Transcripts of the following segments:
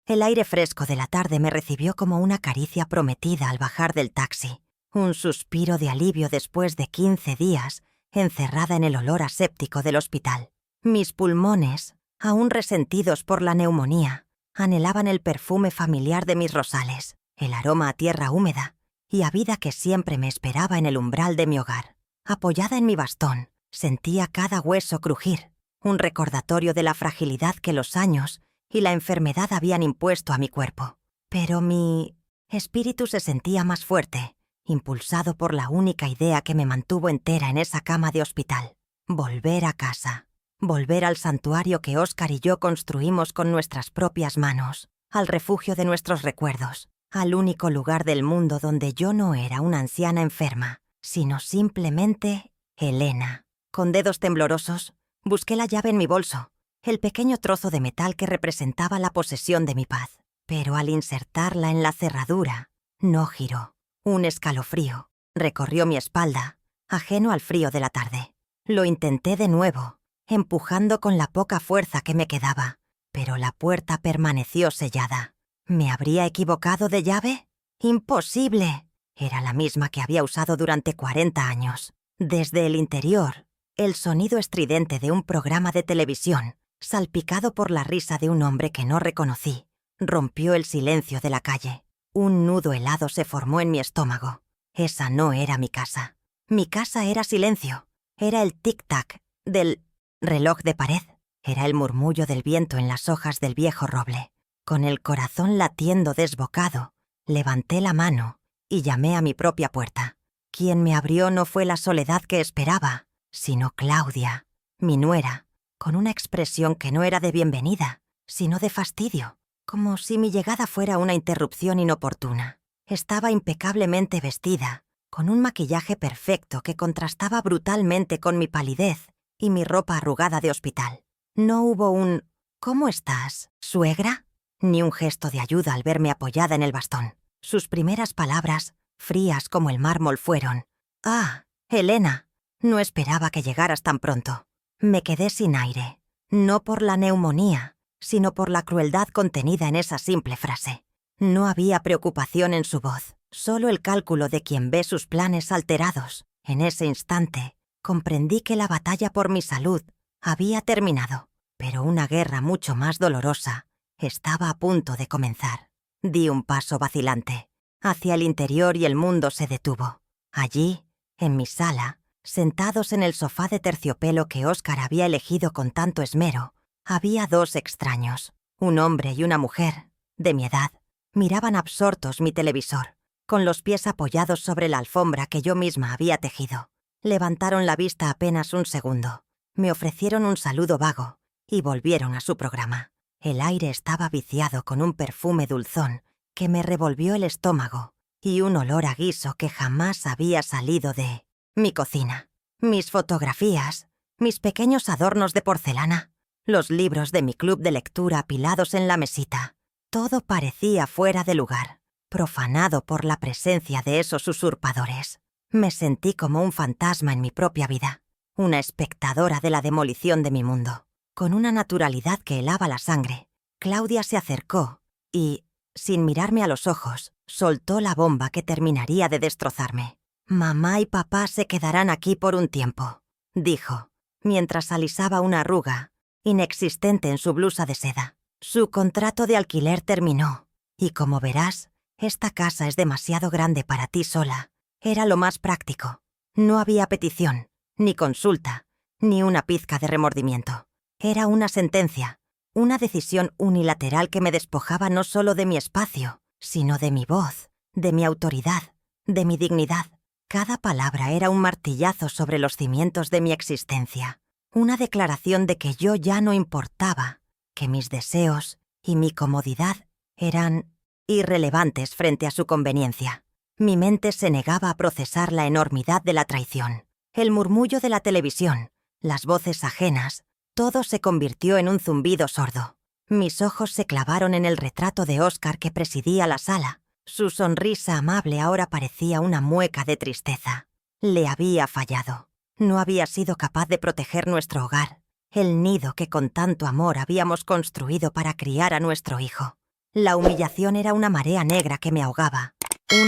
El aire fresco de la tarde me recibió como una caricia prometida al bajar del taxi. Un suspiro de alivio después de 15 días encerrada en el olor aséptico del hospital. Mis pulmones, aún resentidos por la neumonía, anhelaban el perfume familiar de mis rosales, el aroma a tierra húmeda y a vida que siempre me esperaba en el umbral de mi hogar. Apoyada en mi bastón, sentía cada hueso crujir, un recordatorio de la fragilidad que los años y la enfermedad habían impuesto a mi cuerpo. Pero mi espíritu se sentía más fuerte, impulsado por la única idea que me mantuvo entera en esa cama de hospital: volver a casa, volver al santuario que Óscar y yo construimos con nuestras propias manos, al refugio de nuestros recuerdos, al único lugar del mundo donde yo no era una anciana enferma, sino simplemente Elena. Con dedos temblorosos, busqué la llave en mi bolso, el pequeño trozo de metal que representaba la posesión de mi paz. Pero al insertarla en la cerradura, no giró. Un escalofrío recorrió mi espalda, ajeno al frío de la tarde. Lo intenté de nuevo, empujando con la poca fuerza que me quedaba, pero la puerta permaneció sellada. ¿Me habría equivocado de llave? ¡Imposible! Era la misma que había usado durante 40 años. Desde el interior, el sonido estridente de un programa de televisión, salpicado por la risa de un hombre que no reconocí, rompió el silencio de la calle. Un nudo helado se formó en mi estómago. Esa no era mi casa. Mi casa era silencio. Era el tic-tac del reloj de pared. Era el murmullo del viento en las hojas del viejo roble. Con el corazón latiendo desbocado, levanté la mano y llamé a mi propia puerta. Quien me abrió no fue la soledad que esperaba, sino Claudia, mi nuera, con una expresión que no era de bienvenida, sino de fastidio, como si mi llegada fuera una interrupción inoportuna. Estaba impecablemente vestida, con un maquillaje perfecto que contrastaba brutalmente con mi palidez y mi ropa arrugada de hospital. No hubo un «¿Cómo estás, suegra?», ni un gesto de ayuda al verme apoyada en el bastón. Sus primeras palabras, frías como el mármol, fueron: «Ah, Elena, no esperaba que llegaras tan pronto». Me quedé sin aire, no por la neumonía, sino por la crueldad contenida en esa simple frase. No había preocupación en su voz, solo el cálculo de quien ve sus planes alterados. En ese instante, comprendí que la batalla por mi salud había terminado, pero una guerra mucho más dolorosa estaba a punto de comenzar. Di un paso vacilante hacia el interior y el mundo se detuvo. Allí, en mi sala, sentados en el sofá de terciopelo que Óscar había elegido con tanto esmero, había dos extraños, un hombre y una mujer, de mi edad. Miraban absortos mi televisor, con los pies apoyados sobre la alfombra que yo misma había tejido. Levantaron la vista apenas un segundo, me ofrecieron un saludo vago y volvieron a su programa. El aire estaba viciado con un perfume dulzón que me revolvió el estómago y un olor a guiso que jamás había salido de mi cocina. Mis fotografías, mis pequeños adornos de porcelana, los libros de mi club de lectura apilados en la mesita. Todo parecía fuera de lugar, profanado por la presencia de esos usurpadores. Me sentí como un fantasma en mi propia vida, una espectadora de la demolición de mi mundo. Con una naturalidad que helaba la sangre, Claudia se acercó y, sin mirarme a los ojos, soltó la bomba que terminaría de destrozarme. «Mamá y papá se quedarán aquí por un tiempo», dijo, mientras alisaba una arruga inexistente en su blusa de seda. «Su contrato de alquiler terminó, y como verás, esta casa es demasiado grande para ti sola». Era lo más práctico. No había petición, ni consulta, ni una pizca de remordimiento. Era una sentencia, una decisión unilateral que me despojaba no solo de mi espacio, sino de mi voz, de mi autoridad, de mi dignidad. Cada palabra era un martillazo sobre los cimientos de mi existencia, una declaración de que yo ya no importaba, que mis deseos y mi comodidad eran irrelevantes frente a su conveniencia. Mi mente se negaba a procesar la enormidad de la traición. El murmullo de la televisión, las voces ajenas, todo se convirtió en un zumbido sordo. Mis ojos se clavaron en el retrato de Óscar que presidía la sala. Su sonrisa amable ahora parecía una mueca de tristeza. Le había fallado. No había sido capaz de proteger nuestro hogar, el nido que con tanto amor habíamos construido para criar a nuestro hijo. La humillación era una marea negra que me ahogaba, un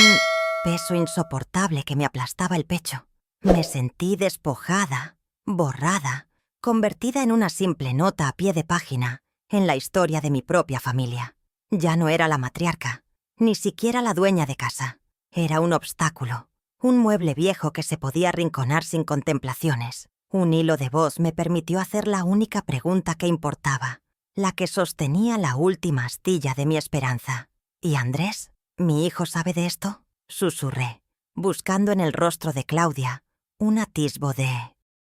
peso insoportable que me aplastaba el pecho. Me sentí despojada, borrada, convertida en una simple nota a pie de página en la historia de mi propia familia. Ya no era la matriarca, ni siquiera la dueña de casa. Era un obstáculo, un mueble viejo que se podía arrinconar sin contemplaciones. Un hilo de voz me permitió hacer la única pregunta que importaba, la que sostenía la última astilla de mi esperanza. ¿Y Andrés? ¿Mi hijo sabe de esto? Susurré, buscando en el rostro de Claudia un atisbo de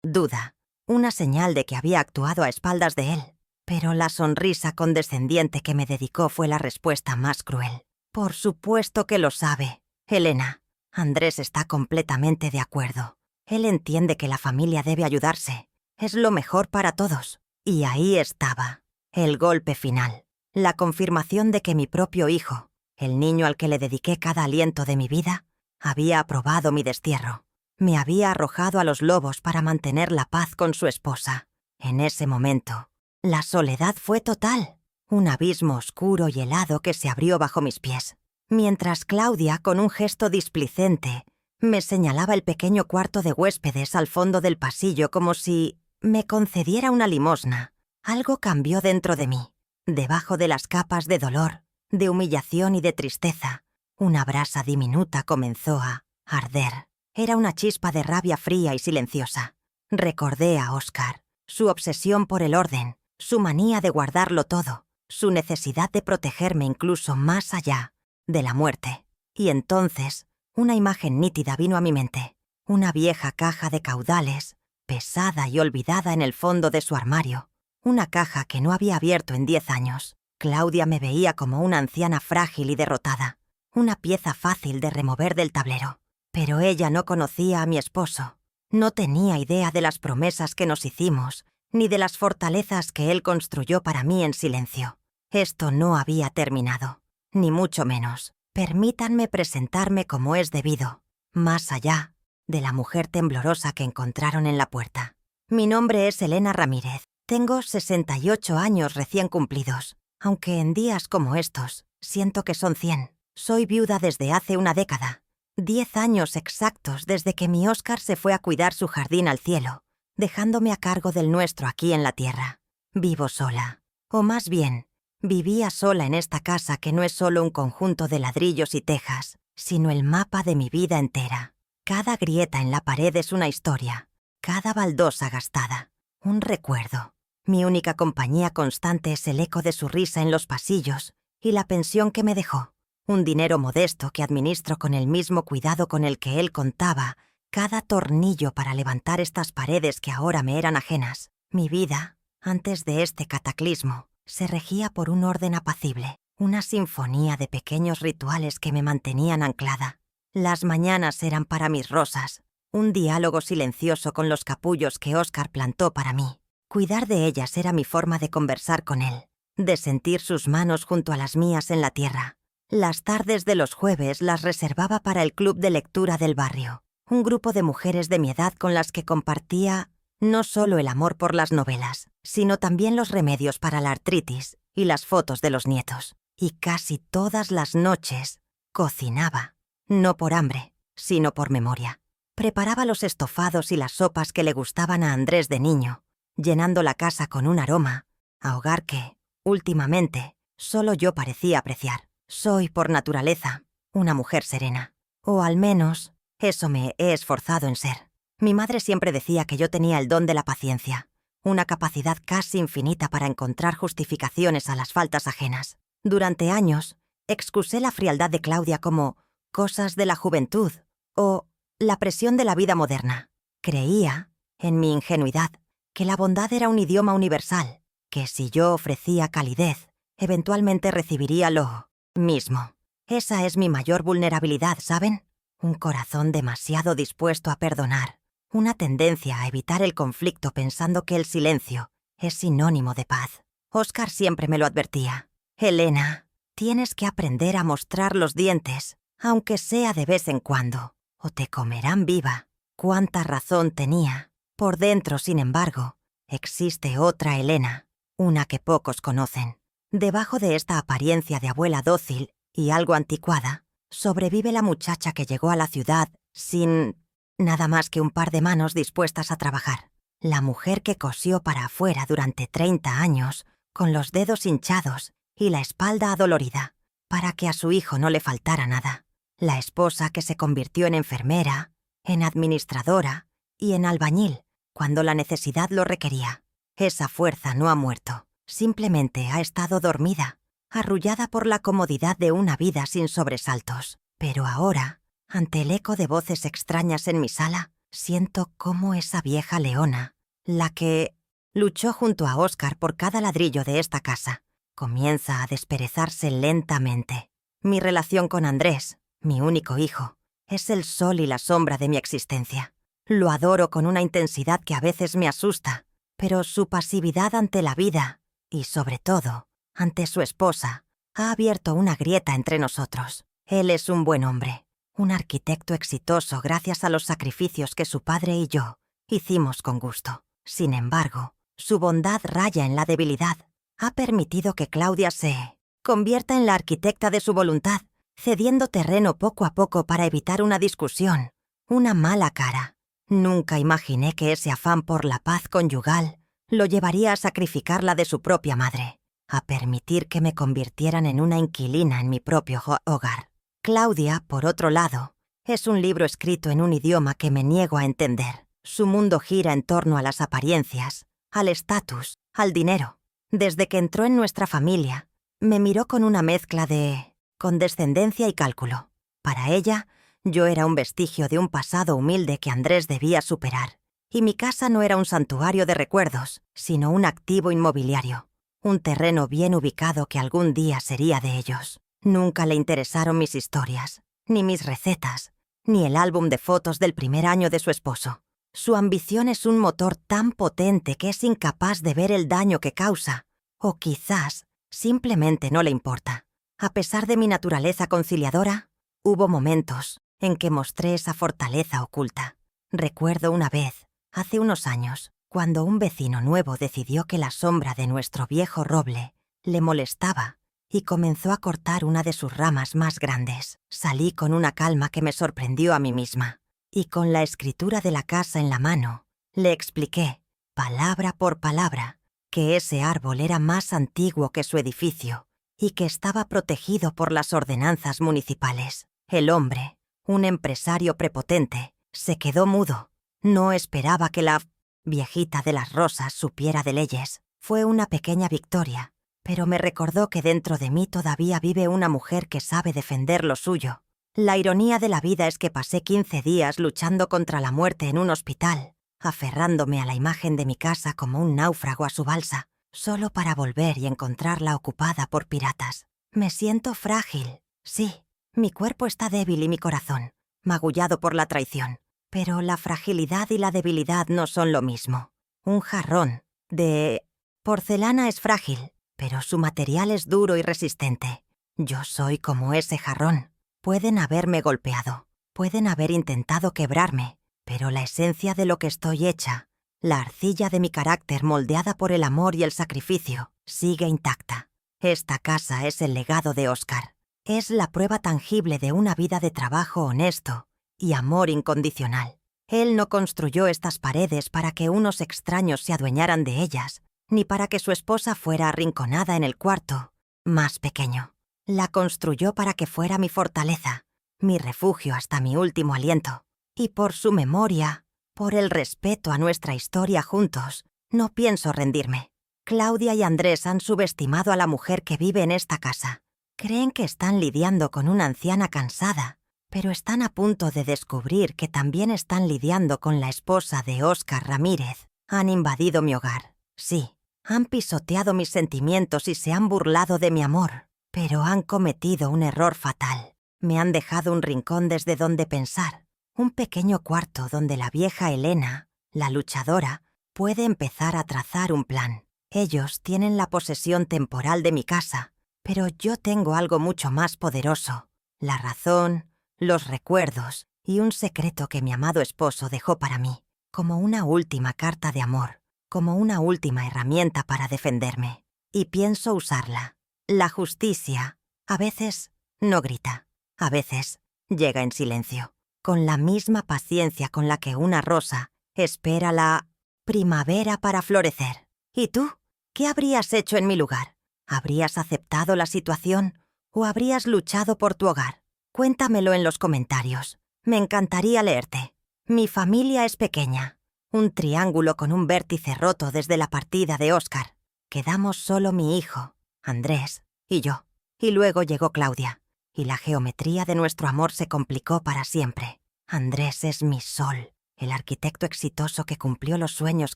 duda, una señal de que había actuado a espaldas de él. Pero la sonrisa condescendiente que me dedicó fue la respuesta más cruel. Por supuesto que lo sabe, Elena. Andrés está completamente de acuerdo. Él entiende que la familia debe ayudarse. Es lo mejor para todos. Y ahí estaba, el golpe final, la confirmación de que mi propio hijo, el niño al que le dediqué cada aliento de mi vida, había aprobado mi destierro. Me había arrojado a los lobos para mantener la paz con su esposa. En ese momento, la soledad fue total, un abismo oscuro y helado que se abrió bajo mis pies, mientras Claudia, con un gesto displicente, me señalaba el pequeño cuarto de huéspedes al fondo del pasillo como si me concediera una limosna. Algo cambió dentro de mí. Debajo de las capas de dolor, de humillación y de tristeza, una brasa diminuta comenzó a arder. Era una chispa de rabia fría y silenciosa. Recordé a Óscar, su obsesión por el orden, su manía de guardarlo todo, su necesidad de protegerme incluso más allá de la muerte. Y entonces, una imagen nítida vino a mi mente. Una vieja caja de caudales, pesada y olvidada en el fondo de su armario. Una caja que no había abierto en 10 años. Claudia me veía como una anciana frágil y derrotada, una pieza fácil de remover del tablero. Pero ella no conocía a mi esposo. No tenía idea de las promesas que nos hicimos, ni de las fortalezas que él construyó para mí en silencio. Esto no había terminado, ni mucho menos. Permítanme presentarme como es debido, más allá de la mujer temblorosa que encontraron en la puerta. Mi nombre es Elena Ramírez. Tengo 68 años recién cumplidos, aunque en días como estos siento que son 100. Soy viuda desde hace una década. 10 años exactos desde que mi Óscar se fue a cuidar su jardín al cielo, dejándome a cargo del nuestro aquí en la tierra. Vivo sola, o más bien, vivía sola en esta casa que no es solo un conjunto de ladrillos y tejas, sino el mapa de mi vida entera. Cada grieta en la pared es una historia, cada baldosa gastada, un recuerdo. Mi única compañía constante es el eco de su risa en los pasillos y la pensión que me dejó. Un dinero modesto que administro con el mismo cuidado con el que él contaba cada tornillo para levantar estas paredes que ahora me eran ajenas. Mi vida, antes de este cataclismo, se regía por un orden apacible, una sinfonía de pequeños rituales que me mantenían anclada. Las mañanas eran para mis rosas, un diálogo silencioso con los capullos que Óscar plantó para mí. Cuidar de ellas era mi forma de conversar con él, de sentir sus manos junto a las mías en la tierra. Las tardes de los jueves las reservaba para el club de lectura del barrio, un grupo de mujeres de mi edad con las que compartía no solo el amor por las novelas, sino también los remedios para la artritis y las fotos de los nietos. Y casi todas las noches cocinaba, no por hambre, sino por memoria. Preparaba los estofados y las sopas que le gustaban a Andrés de niño, llenando la casa con un aroma, a hogar que, últimamente, solo yo parecía apreciar. Soy, por naturaleza, una mujer serena. O al menos, eso me he esforzado en ser. Mi madre siempre decía que yo tenía el don de la paciencia, una capacidad casi infinita para encontrar justificaciones a las faltas ajenas. Durante años, excusé la frialdad de Claudia como cosas de la juventud o la presión de la vida moderna. Creía, en mi ingenuidad, que la bondad era un idioma universal, que si yo ofrecía calidez, eventualmente recibiría lo mismo. Esa es mi mayor vulnerabilidad, ¿saben? Un corazón demasiado dispuesto a perdonar, una tendencia a evitar el conflicto pensando que el silencio es sinónimo de paz. Óscar siempre me lo advertía. Elena, tienes que aprender a mostrar los dientes, aunque sea de vez en cuando, o te comerán viva. Cuánta razón tenía. Por dentro, sin embargo, existe otra Elena, una que pocos conocen. Debajo de esta apariencia de abuela dócil y algo anticuada, sobrevive la muchacha que llegó a la ciudad sin nada más que un par de manos dispuestas a trabajar. La mujer que cosió para afuera durante 30 años, con los dedos hinchados y la espalda adolorida, para que a su hijo no le faltara nada. La esposa que se convirtió en enfermera, en administradora y en albañil cuando la necesidad lo requería. Esa fuerza no ha muerto, simplemente ha estado dormida, arrullada por la comodidad de una vida sin sobresaltos. Pero ahora, ante el eco de voces extrañas en mi sala, siento cómo esa vieja leona, la que luchó junto a Oscar por cada ladrillo de esta casa, comienza a desperezarse lentamente. Mi relación con Andrés, mi único hijo, es el sol y la sombra de mi existencia. Lo adoro con una intensidad que a veces me asusta, pero su pasividad ante la vida, y sobre todo, ante su esposa, ha abierto una grieta entre nosotros. Él es un buen hombre, un arquitecto exitoso gracias a los sacrificios que su padre y yo hicimos con gusto. Sin embargo, su bondad raya en la debilidad. Ha permitido que Claudia se convierta en la arquitecta de su voluntad, cediendo terreno poco a poco para evitar una discusión, una mala cara. Nunca imaginé que ese afán por la paz conyugal lo llevaría a sacrificar la de su propia madre, a permitir que me convirtieran en una inquilina en mi propio hogar. Claudia, por otro lado, es un libro escrito en un idioma que me niego a entender. Su mundo gira en torno a las apariencias, al estatus, al dinero. Desde que entró en nuestra familia, me miró con una mezcla de condescendencia y cálculo. Para ella, yo era un vestigio de un pasado humilde que Andrés debía superar, y mi casa no era un santuario de recuerdos, sino un activo inmobiliario, un terreno bien ubicado que algún día sería de ellos. Nunca le interesaron mis historias, ni mis recetas, ni el álbum de fotos del primer año de su esposo. Su ambición es un motor tan potente que es incapaz de ver el daño que causa, o quizás simplemente no le importa. A pesar de mi naturaleza conciliadora, hubo momentos en que mostré esa fortaleza oculta. Recuerdo una vez, hace unos años, cuando un vecino nuevo decidió que la sombra de nuestro viejo roble le molestaba y comenzó a cortar una de sus ramas más grandes. Salí con una calma que me sorprendió a mí misma, y con la escritura de la casa en la mano, le expliqué, palabra por palabra, que ese árbol era más antiguo que su edificio y que estaba protegido por las ordenanzas municipales. El hombre, un empresario prepotente, se quedó mudo. No esperaba que la viejita de las rosas supiera de leyes. Fue una pequeña victoria, pero me recordó que dentro de mí todavía vive una mujer que sabe defender lo suyo. La ironía de la vida es que pasé 15 días luchando contra la muerte en un hospital, aferrándome a la imagen de mi casa como un náufrago a su balsa, solo para volver y encontrarla ocupada por piratas. Me siento frágil, sí, mi cuerpo está débil y mi corazón, magullado por la traición. Pero la fragilidad y la debilidad no son lo mismo. Un jarrón de porcelana es frágil, pero su material es duro y resistente. Yo soy como ese jarrón. Pueden haberme golpeado, pueden haber intentado quebrarme, pero la esencia de lo que estoy hecha, la arcilla de mi carácter moldeada por el amor y el sacrificio, sigue intacta. Esta casa es el legado de Oscar. Es la prueba tangible de una vida de trabajo honesto y amor incondicional. Él no construyó estas paredes para que unos extraños se adueñaran de ellas, ni para que su esposa fuera arrinconada en el cuarto más pequeño. La construyó para que fuera mi fortaleza, mi refugio hasta mi último aliento. Y por su memoria, por el respeto a nuestra historia juntos, no pienso rendirme. Claudia y Andrés han subestimado a la mujer que vive en esta casa. Creen que están lidiando con una anciana cansada, pero están a punto de descubrir que también están lidiando con la esposa de Óscar Ramírez. Han invadido mi hogar, sí, han pisoteado mis sentimientos y se han burlado de mi amor. Pero han cometido un error fatal. Me han dejado un rincón desde donde pensar, un pequeño cuarto donde la vieja Elena, la luchadora, puede empezar a trazar un plan. Ellos tienen la posesión temporal de mi casa, pero yo tengo algo mucho más poderoso: la razón, los recuerdos y un secreto que mi amado esposo dejó para mí, como una última carta de amor, como una última herramienta para defenderme. Y pienso usarla. La justicia, a veces, no grita. A veces, llega en silencio, con la misma paciencia con la que una rosa espera la primavera para florecer. ¿Y tú? ¿Qué habrías hecho en mi lugar? ¿Habrías aceptado la situación o habrías luchado por tu hogar? Cuéntamelo en los comentarios. Me encantaría leerte. Mi familia es pequeña. Un triángulo con un vértice roto desde la partida de Óscar. Quedamos solo mi hijo, Andrés, y yo. Y luego llegó Claudia. Y la geometría de nuestro amor se complicó para siempre. Andrés es mi sol, el arquitecto exitoso que cumplió los sueños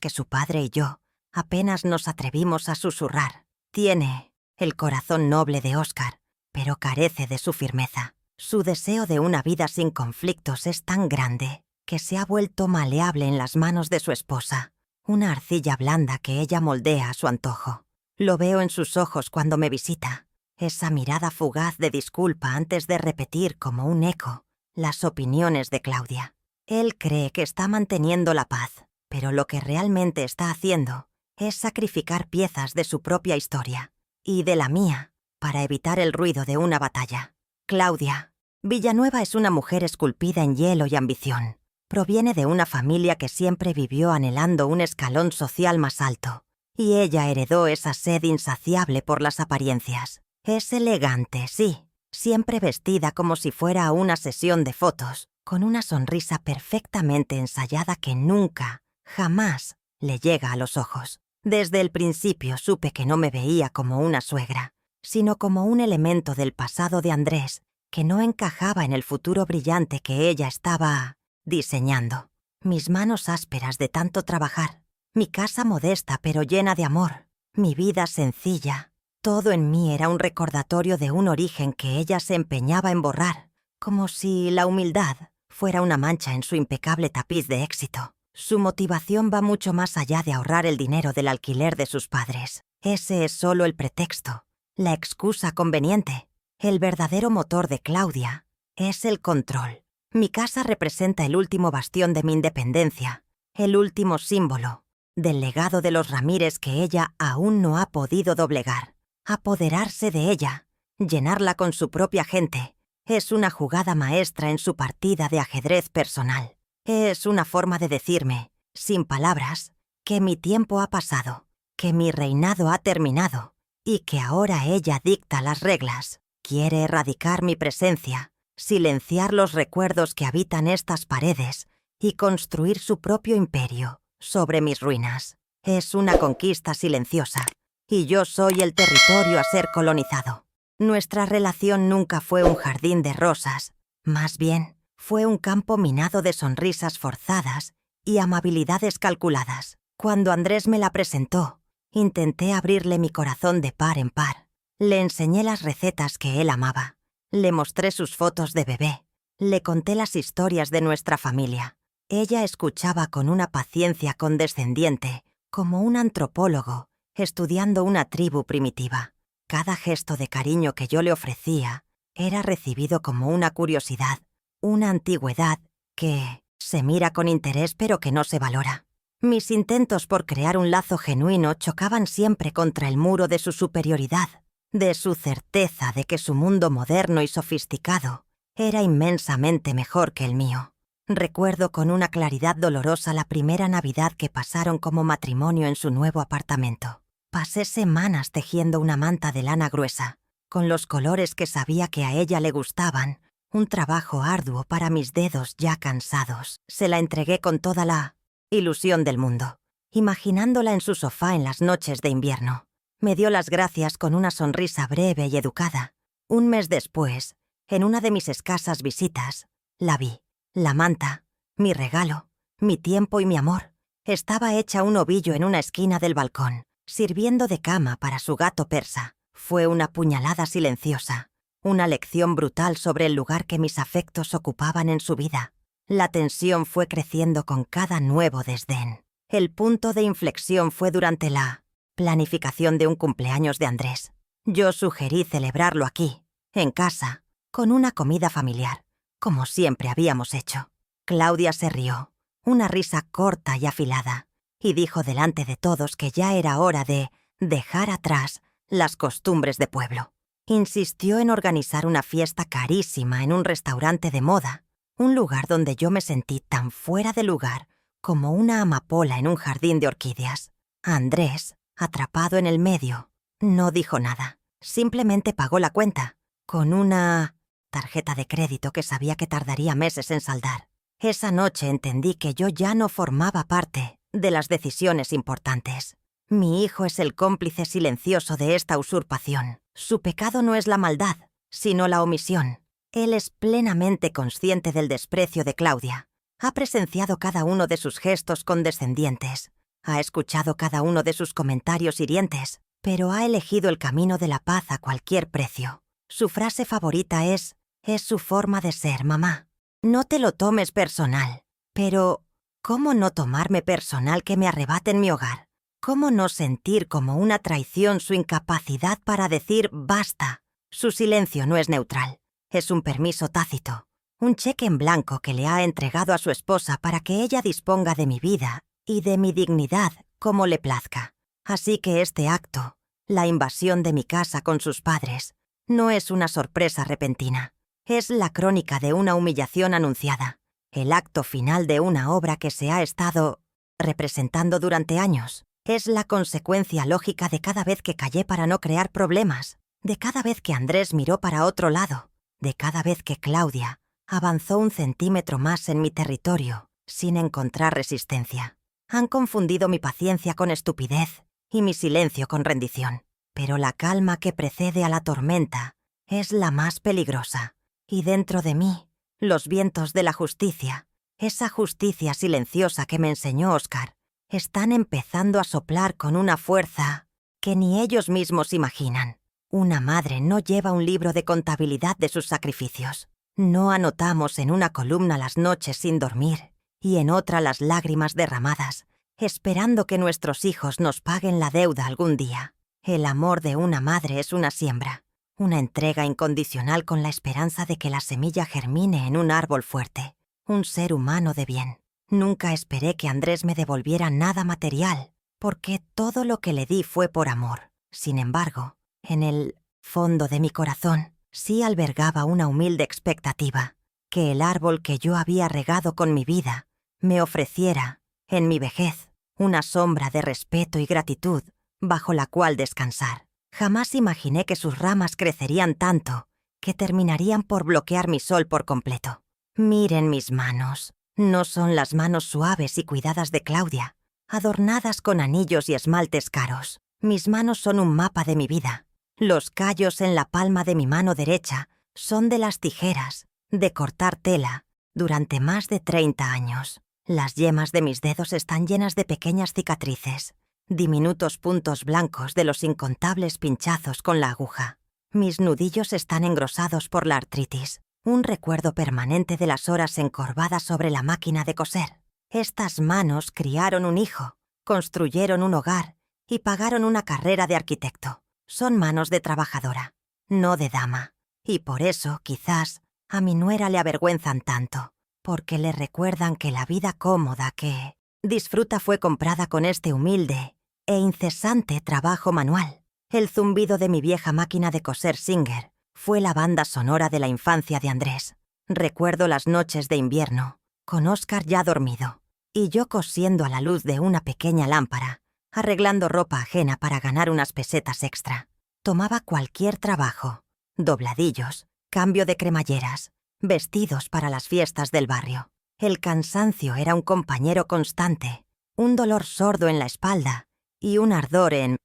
que su padre y yo apenas nos atrevimos a susurrar. Tiene el corazón noble de Óscar, pero carece de su firmeza. Su deseo de una vida sin conflictos es tan grande que se ha vuelto maleable en las manos de su esposa, una arcilla blanda que ella moldea a su antojo. Lo veo en sus ojos cuando me visita, esa mirada fugaz de disculpa antes de repetir como un eco las opiniones de Claudia. Él cree que está manteniendo la paz, pero lo que realmente está haciendo es sacrificar piezas de su propia historia y de la mía para evitar el ruido de una batalla. Claudia Villanueva es una mujer esculpida en hielo y ambición. Proviene de una familia que siempre vivió anhelando un escalón social más alto, y ella heredó esa sed insaciable por las apariencias. Es elegante, sí, siempre vestida como si fuera a una sesión de fotos, con una sonrisa perfectamente ensayada que nunca, jamás, le llega a los ojos. Desde el principio supe que no me veía como una suegra, sino como un elemento del pasado de Andrés que no encajaba en el futuro brillante que ella estaba diseñando. Mis manos ásperas de tanto trabajar, mi casa modesta pero llena de amor, mi vida sencilla, todo en mí era un recordatorio de un origen que ella se empeñaba en borrar, como si la humildad fuera una mancha en su impecable tapiz de éxito. Su motivación va mucho más allá de ahorrar el dinero del alquiler de sus padres. Ese es solo el pretexto, la excusa conveniente. El verdadero motor de Claudia es el control. Mi casa representa el último bastión de mi independencia, el último símbolo del legado de los Ramírez que ella aún no ha podido doblegar. Apoderarse de ella, llenarla con su propia gente, es una jugada maestra en su partida de ajedrez personal. Es una forma de decirme, sin palabras, que mi tiempo ha pasado, que mi reinado ha terminado y que ahora ella dicta las reglas. Quiere erradicar mi presencia, silenciar los recuerdos que habitan estas paredes y construir su propio imperio sobre mis ruinas. Es una conquista silenciosa y yo soy el territorio a ser colonizado. Nuestra relación nunca fue un jardín de rosas, más bien fue un campo minado de sonrisas forzadas y amabilidades calculadas. Cuando Andrés me la presentó, intenté abrirle mi corazón de par en par. Le enseñé las recetas que él amaba. Le mostré sus fotos de bebé. Le conté las historias de nuestra familia. Ella escuchaba con una paciencia condescendiente, como un antropólogo estudiando una tribu primitiva. Cada gesto de cariño que yo le ofrecía era recibido como una curiosidad, una antigüedad que se mira con interés pero que no se valora. Mis intentos por crear un lazo genuino chocaban siempre contra el muro de su superioridad, de su certeza de que su mundo moderno y sofisticado era inmensamente mejor que el mío. Recuerdo con una claridad dolorosa la primera Navidad que pasaron como matrimonio en su nuevo apartamento. Pasé semanas tejiendo una manta de lana gruesa, con los colores que sabía que a ella le gustaban, un trabajo arduo para mis dedos ya cansados. Se la entregué con toda la ilusión del mundo, imaginándola en su sofá en las noches de invierno. Me dio las gracias con una sonrisa breve y educada. Un mes después, en una de mis escasas visitas, la vi. La manta, mi regalo, mi tiempo y mi amor, estaba hecha un ovillo en una esquina del balcón, sirviendo de cama para su gato persa. Fue una puñalada silenciosa, una lección brutal sobre el lugar que mis afectos ocupaban en su vida. La tensión fue creciendo con cada nuevo desdén. El punto de inflexión fue durante la planificación de un cumpleaños de Andrés. Yo sugerí celebrarlo aquí, en casa, con una comida familiar, como siempre habíamos hecho. Claudia se rió, una risa corta y afilada, y dijo delante de todos que ya era hora de dejar atrás las costumbres de pueblo. Insistió en organizar una fiesta carísima en un restaurante de moda, un lugar donde yo me sentí tan fuera de lugar como una amapola en un jardín de orquídeas. Andrés, atrapado en el medio, no dijo nada. Simplemente pagó la cuenta, con una tarjeta de crédito que sabía que tardaría meses en saldar. Esa noche entendí que yo ya no formaba parte de las decisiones importantes. Mi hijo es el cómplice silencioso de esta usurpación. Su pecado no es la maldad, sino la omisión. Él es plenamente consciente del desprecio de Claudia. Ha presenciado cada uno de sus gestos condescendientes. Ha escuchado cada uno de sus comentarios hirientes, pero ha elegido el camino de la paz a cualquier precio. Su frase favorita es su forma de ser, mamá. No te lo tomes personal. Pero, ¿cómo no tomarme personal que me arrebaten mi hogar? ¿Cómo no sentir como una traición su incapacidad para decir basta? Su silencio no es neutral. Es un permiso tácito, un cheque en blanco que le ha entregado a su esposa para que ella disponga de mi vida y de mi dignidad como le plazca. Así que este acto, la invasión de mi casa con sus padres, no es una sorpresa repentina. Es la crónica de una humillación anunciada, el acto final de una obra que se ha estado representando durante años. Es la consecuencia lógica de cada vez que callé para no crear problemas, de cada vez que Andrés miró para otro lado, de cada vez que Claudia avanzó un centímetro más en mi territorio sin encontrar resistencia. Han confundido mi paciencia con estupidez y mi silencio con rendición. Pero la calma que precede a la tormenta es la más peligrosa. Y dentro de mí, los vientos de la justicia, esa justicia silenciosa que me enseñó Óscar, están empezando a soplar con una fuerza que ni ellos mismos imaginan. Una madre no lleva un libro de contabilidad de sus sacrificios. No anotamos en una columna las noches sin dormir y en otra las lágrimas derramadas, esperando que nuestros hijos nos paguen la deuda algún día. El amor de una madre es una siembra, una entrega incondicional con la esperanza de que la semilla germine en un árbol fuerte, un ser humano de bien. Nunca esperé que Andrés me devolviera nada material, porque todo lo que le di fue por amor. Sin embargo, en el fondo de mi corazón sí albergaba una humilde expectativa, que el árbol que yo había regado con mi vida me ofreciera, en mi vejez, una sombra de respeto y gratitud bajo la cual descansar. Jamás imaginé que sus ramas crecerían tanto que terminarían por bloquear mi sol por completo. Miren mis manos. No son las manos suaves y cuidadas de Claudia, adornadas con anillos y esmaltes caros. Mis manos son un mapa de mi vida. Los callos en la palma de mi mano derecha son de las tijeras, de cortar tela, durante más de 30 años. Las yemas de mis dedos están llenas de pequeñas cicatrices, diminutos puntos blancos de los incontables pinchazos con la aguja. Mis nudillos están engrosados por la artritis, un recuerdo permanente de las horas encorvadas sobre la máquina de coser. Estas manos criaron un hijo, construyeron un hogar y pagaron una carrera de arquitecto. Son manos de trabajadora, no de dama. Y por eso, quizás, a mi nuera le avergüenzan tanto, porque le recuerdan que la vida cómoda que disfruta fue comprada con este humilde e incesante trabajo manual. El zumbido de mi vieja máquina de coser Singer fue la banda sonora de la infancia de Andrés. Recuerdo las noches de invierno, con Óscar ya dormido, y yo cosiendo a la luz de una pequeña lámpara, arreglando ropa ajena para ganar unas pesetas extra. Tomaba cualquier trabajo, dobladillos, cambio de cremalleras, vestidos para las fiestas del barrio. El cansancio era un compañero constante, un dolor sordo en la espalda y un ardor en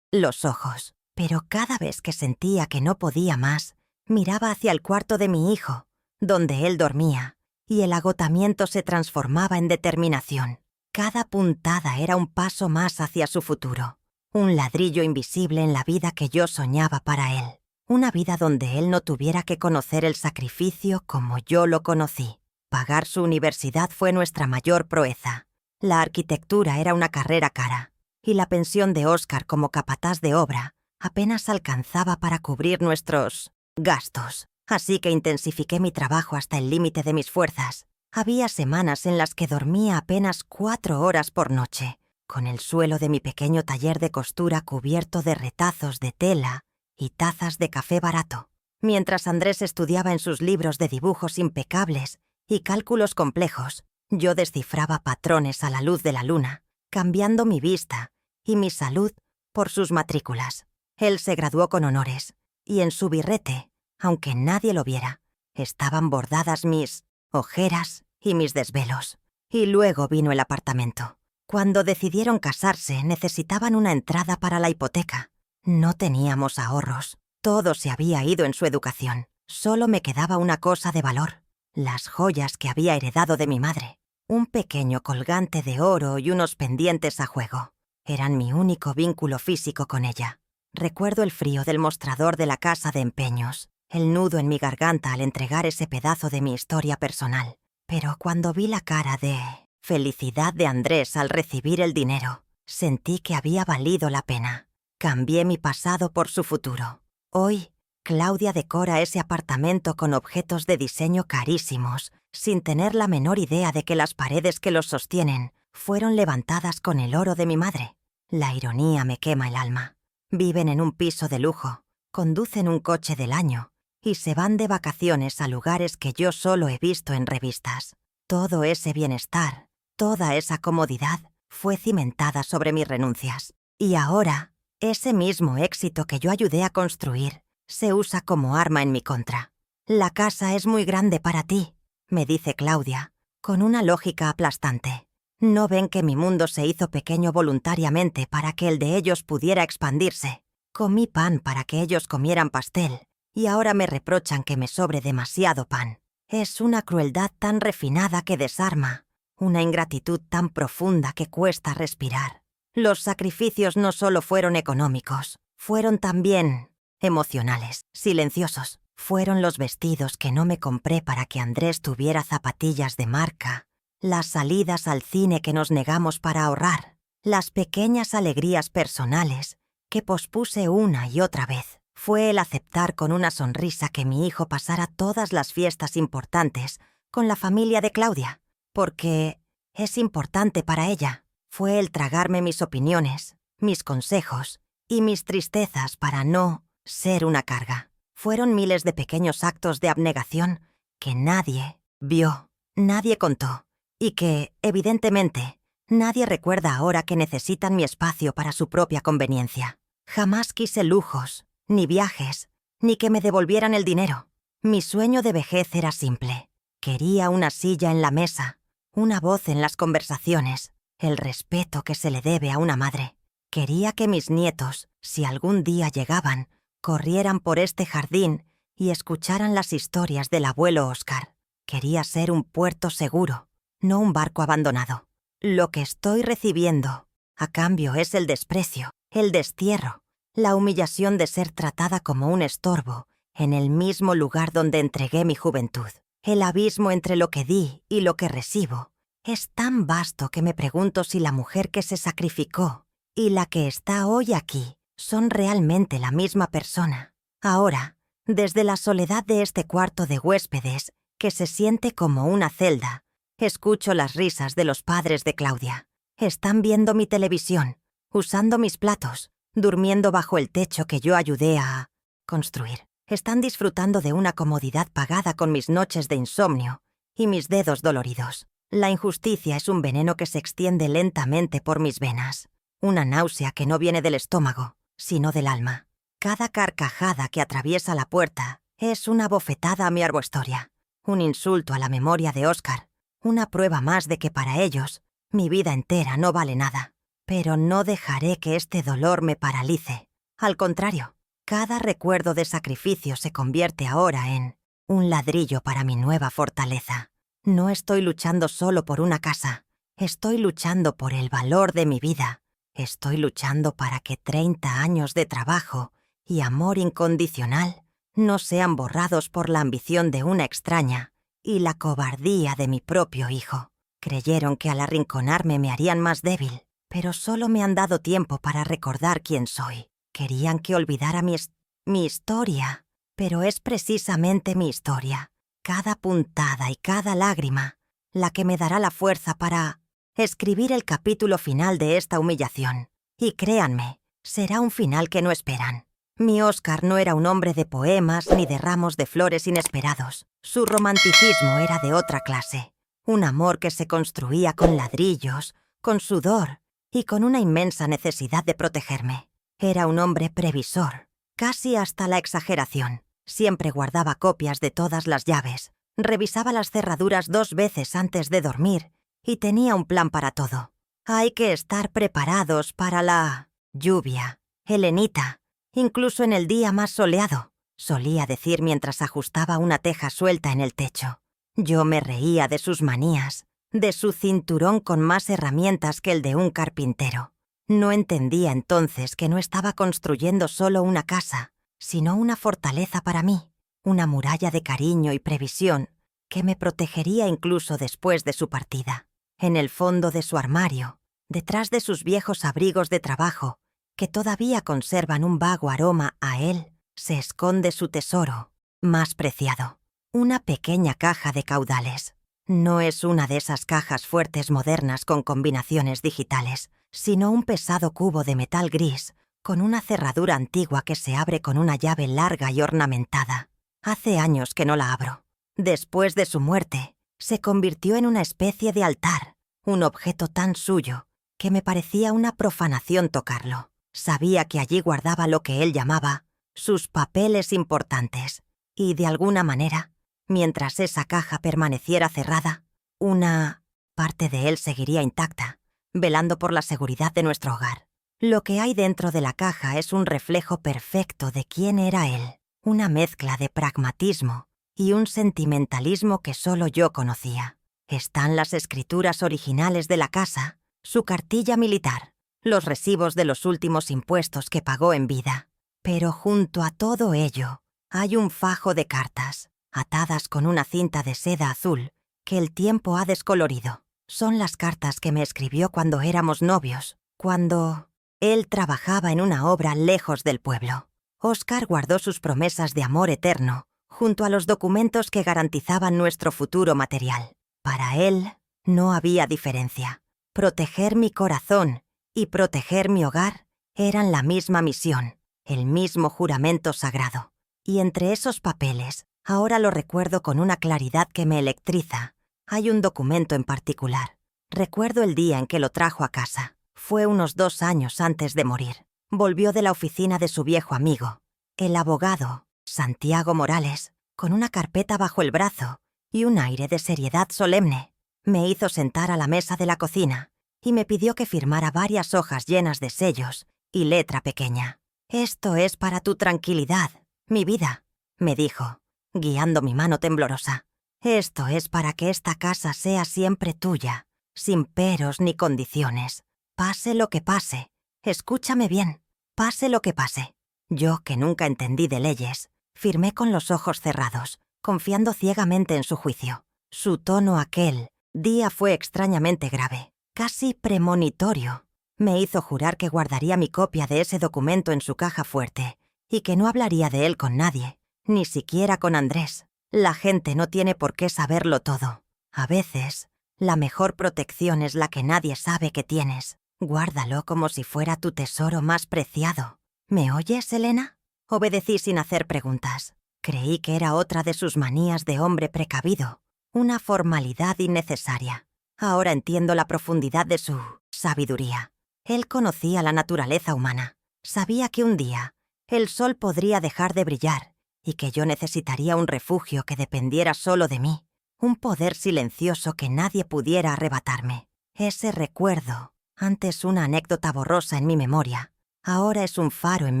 los ojos. Pero cada vez que sentía que no podía más, miraba hacia el cuarto de mi hijo, donde él dormía, y el agotamiento se transformaba en determinación. Cada puntada era un paso más hacia su futuro, un ladrillo invisible en la vida que yo soñaba para él, una vida donde él no tuviera que conocer el sacrificio como yo lo conocí. Pagar su universidad fue nuestra mayor proeza. La arquitectura era una carrera cara, y la pensión de Óscar como capataz de obra apenas alcanzaba para cubrir nuestros gastos. Así que intensifiqué mi trabajo hasta el límite de mis fuerzas. Había semanas en las que dormía apenas 4 horas por noche, con el suelo de mi pequeño taller de costura cubierto de retazos de tela y tazas de café barato, mientras Andrés estudiaba en sus libros de dibujos impecables y cálculos complejos. Yo descifraba patrones a la luz de la luna, cambiando mi vista y mi salud por sus matrículas. Él se graduó con honores, y en su birrete, aunque nadie lo viera, estaban bordadas mis ojeras y mis desvelos. Y luego vino el apartamento. Cuando decidieron casarse, necesitaban una entrada para la hipoteca. No teníamos ahorros. Todo se había ido en su educación. Solo me quedaba una cosa de valor: las joyas que había heredado de mi madre. Un pequeño colgante de oro y unos pendientes a juego. Eran mi único vínculo físico con ella. Recuerdo el frío del mostrador de la casa de empeños, el nudo en mi garganta al entregar ese pedazo de mi historia personal. Pero cuando vi la cara de felicidad de Andrés al recibir el dinero, sentí que había valido la pena. Cambié mi pasado por su futuro. Hoy, Claudia decora ese apartamento con objetos de diseño carísimos, sin tener la menor idea de que las paredes que los sostienen fueron levantadas con el oro de mi madre. La ironía me quema el alma. Viven en un piso de lujo, conducen un coche del año y se van de vacaciones a lugares que yo solo he visto en revistas. Todo ese bienestar, toda esa comodidad fue cimentada sobre mis renuncias. Y ahora, ese mismo éxito que yo ayudé a construir se usa como arma en mi contra. «La casa es muy grande para ti», me dice Claudia, con una lógica aplastante. ¿No ven que mi mundo se hizo pequeño voluntariamente para que el de ellos pudiera expandirse? Comí pan para que ellos comieran pastel, y ahora me reprochan que me sobre demasiado pan. Es una crueldad tan refinada que desarma, una ingratitud tan profunda que cuesta respirar. Los sacrificios no solo fueron económicos, fueron también emocionales, silenciosos. Fueron los vestidos que no me compré para que Andrés tuviera zapatillas de marca, las salidas al cine que nos negamos para ahorrar, las pequeñas alegrías personales que pospuse una y otra vez. Fue el aceptar con una sonrisa que mi hijo pasara todas las fiestas importantes con la familia de Claudia, porque es importante para ella. Fue el tragarme mis opiniones, mis consejos y mis tristezas para no ser una carga. Fueron miles de pequeños actos de abnegación que nadie vio, nadie contó, y que, evidentemente, nadie recuerda ahora que necesitan mi espacio para su propia conveniencia. Jamás quise lujos, ni viajes, ni que me devolvieran el dinero. Mi sueño de vejez era simple. Quería una silla en la mesa, una voz en las conversaciones, el respeto que se le debe a una madre. Quería que mis nietos, si algún día llegaban, corrieran por este jardín y escucharan las historias del abuelo Óscar. Quería ser un puerto seguro, no un barco abandonado. Lo que estoy recibiendo a cambio es el desprecio, el destierro, la humillación de ser tratada como un estorbo en el mismo lugar donde entregué mi juventud. El abismo entre lo que di y lo que recibo es tan vasto que me pregunto si la mujer que se sacrificó y la que está hoy aquí son realmente la misma persona. Ahora, desde la soledad de este cuarto de huéspedes, que se siente como una celda, escucho las risas de los padres de Claudia. Están viendo mi televisión, usando mis platos, durmiendo bajo el techo que yo ayudé a construir. Están disfrutando de una comodidad pagada con mis noches de insomnio y mis dedos doloridos. La injusticia es un veneno que se extiende lentamente por mis venas, una náusea que no viene del estómago, sino del alma. Cada carcajada que atraviesa la puerta es una bofetada a mi arbostoria, un insulto a la memoria de Óscar, una prueba más de que para ellos mi vida entera no vale nada. Pero no dejaré que este dolor me paralice. Al contrario, cada recuerdo de sacrificio se convierte ahora en un ladrillo para mi nueva fortaleza. No estoy luchando solo por una casa, estoy luchando por el valor de mi vida. Estoy luchando para que 30 años de trabajo y amor incondicional no sean borrados por la ambición de una extraña y la cobardía de mi propio hijo. Creyeron que al arrinconarme me harían más débil, pero solo me han dado tiempo para recordar quién soy. Querían que olvidara mi historia, pero es precisamente mi historia, cada puntada y cada lágrima, la que me dará la fuerza para escribir el capítulo final de esta humillación. Y créanme, será un final que no esperan. Mi Oscar no era un hombre de poemas ni de ramos de flores inesperados. Su romanticismo era de otra clase. Un amor que se construía con ladrillos, con sudor y con una inmensa necesidad de protegerme. Era un hombre previsor, casi hasta la exageración. Siempre guardaba copias de todas las llaves, revisaba las cerraduras 2 veces antes de dormir y tenía un plan para todo. Hay que estar preparados para la lluvia, Helenita, incluso en el día más soleado, solía decir mientras ajustaba una teja suelta en el techo. Yo me reía de sus manías, de su cinturón con más herramientas que el de un carpintero. No entendía entonces que no estaba construyendo solo una casa, sino una fortaleza para mí, una muralla de cariño y previsión que me protegería incluso después de su partida. En el fondo de su armario, detrás de sus viejos abrigos de trabajo, que todavía conservan un vago aroma a él, se esconde su tesoro más preciado, una pequeña caja de caudales. No es una de esas cajas fuertes modernas con combinaciones digitales, sino un pesado cubo de metal gris con una cerradura antigua que se abre con una llave larga y ornamentada. Hace años que no la abro. Después de su muerte, se convirtió en una especie de altar, un objeto tan suyo que me parecía una profanación tocarlo. Sabía que allí guardaba lo que él llamaba sus papeles importantes, y de alguna manera, mientras esa caja permaneciera cerrada, una parte de él seguiría intacta, velando por la seguridad de nuestro hogar. Lo que hay dentro de la caja es un reflejo perfecto de quién era él, una mezcla de pragmatismo y un sentimentalismo que solo yo conocía. Están las escrituras originales de la casa, su cartilla militar, los recibos de los últimos impuestos que pagó en vida. Pero junto a todo ello, hay un fajo de cartas, atadas con una cinta de seda azul, que el tiempo ha descolorido. Son las cartas que me escribió cuando éramos novios, cuando él trabajaba en una obra lejos del pueblo. Oscar guardó sus promesas de amor eterno junto a los documentos que garantizaban nuestro futuro material. Para él no había diferencia. Proteger mi corazón y proteger mi hogar eran la misma misión, el mismo juramento sagrado. Y entre esos papeles, ahora lo recuerdo con una claridad que me electriza, hay un documento en particular. Recuerdo el día en que lo trajo a casa. Fue unos 2 años antes de morir. Volvió de la oficina de su viejo amigo, el abogado Santiago Morales, con una carpeta bajo el brazo y un aire de seriedad solemne. Me hizo sentar a la mesa de la cocina y me pidió que firmara varias hojas llenas de sellos y letra pequeña. «Esto es para tu tranquilidad, mi vida», me dijo, guiando mi mano temblorosa. «Esto es para que esta casa sea siempre tuya, sin peros ni condiciones. Pase lo que pase, escúchame bien, pase lo que pase». Yo, que nunca entendí de leyes, firmé con los ojos cerrados, confiando ciegamente en su juicio. Su tono aquel día fue extrañamente grave, casi premonitorio. Me hizo jurar que guardaría mi copia de ese documento en su caja fuerte y que no hablaría de él con nadie, ni siquiera con Andrés. La gente no tiene por qué saberlo todo. A veces, la mejor protección es la que nadie sabe que tienes. Guárdalo como si fuera tu tesoro más preciado. ¿Me oyes, Elena? Obedecí sin hacer preguntas. Creí que era otra de sus manías de hombre precavido, una formalidad innecesaria. Ahora entiendo la profundidad de su sabiduría. Él conocía la naturaleza humana. Sabía que un día el sol podría dejar de brillar y que yo necesitaría un refugio que dependiera solo de mí, un poder silencioso que nadie pudiera arrebatarme. Ese recuerdo, antes una anécdota borrosa en mi memoria, ahora es un faro en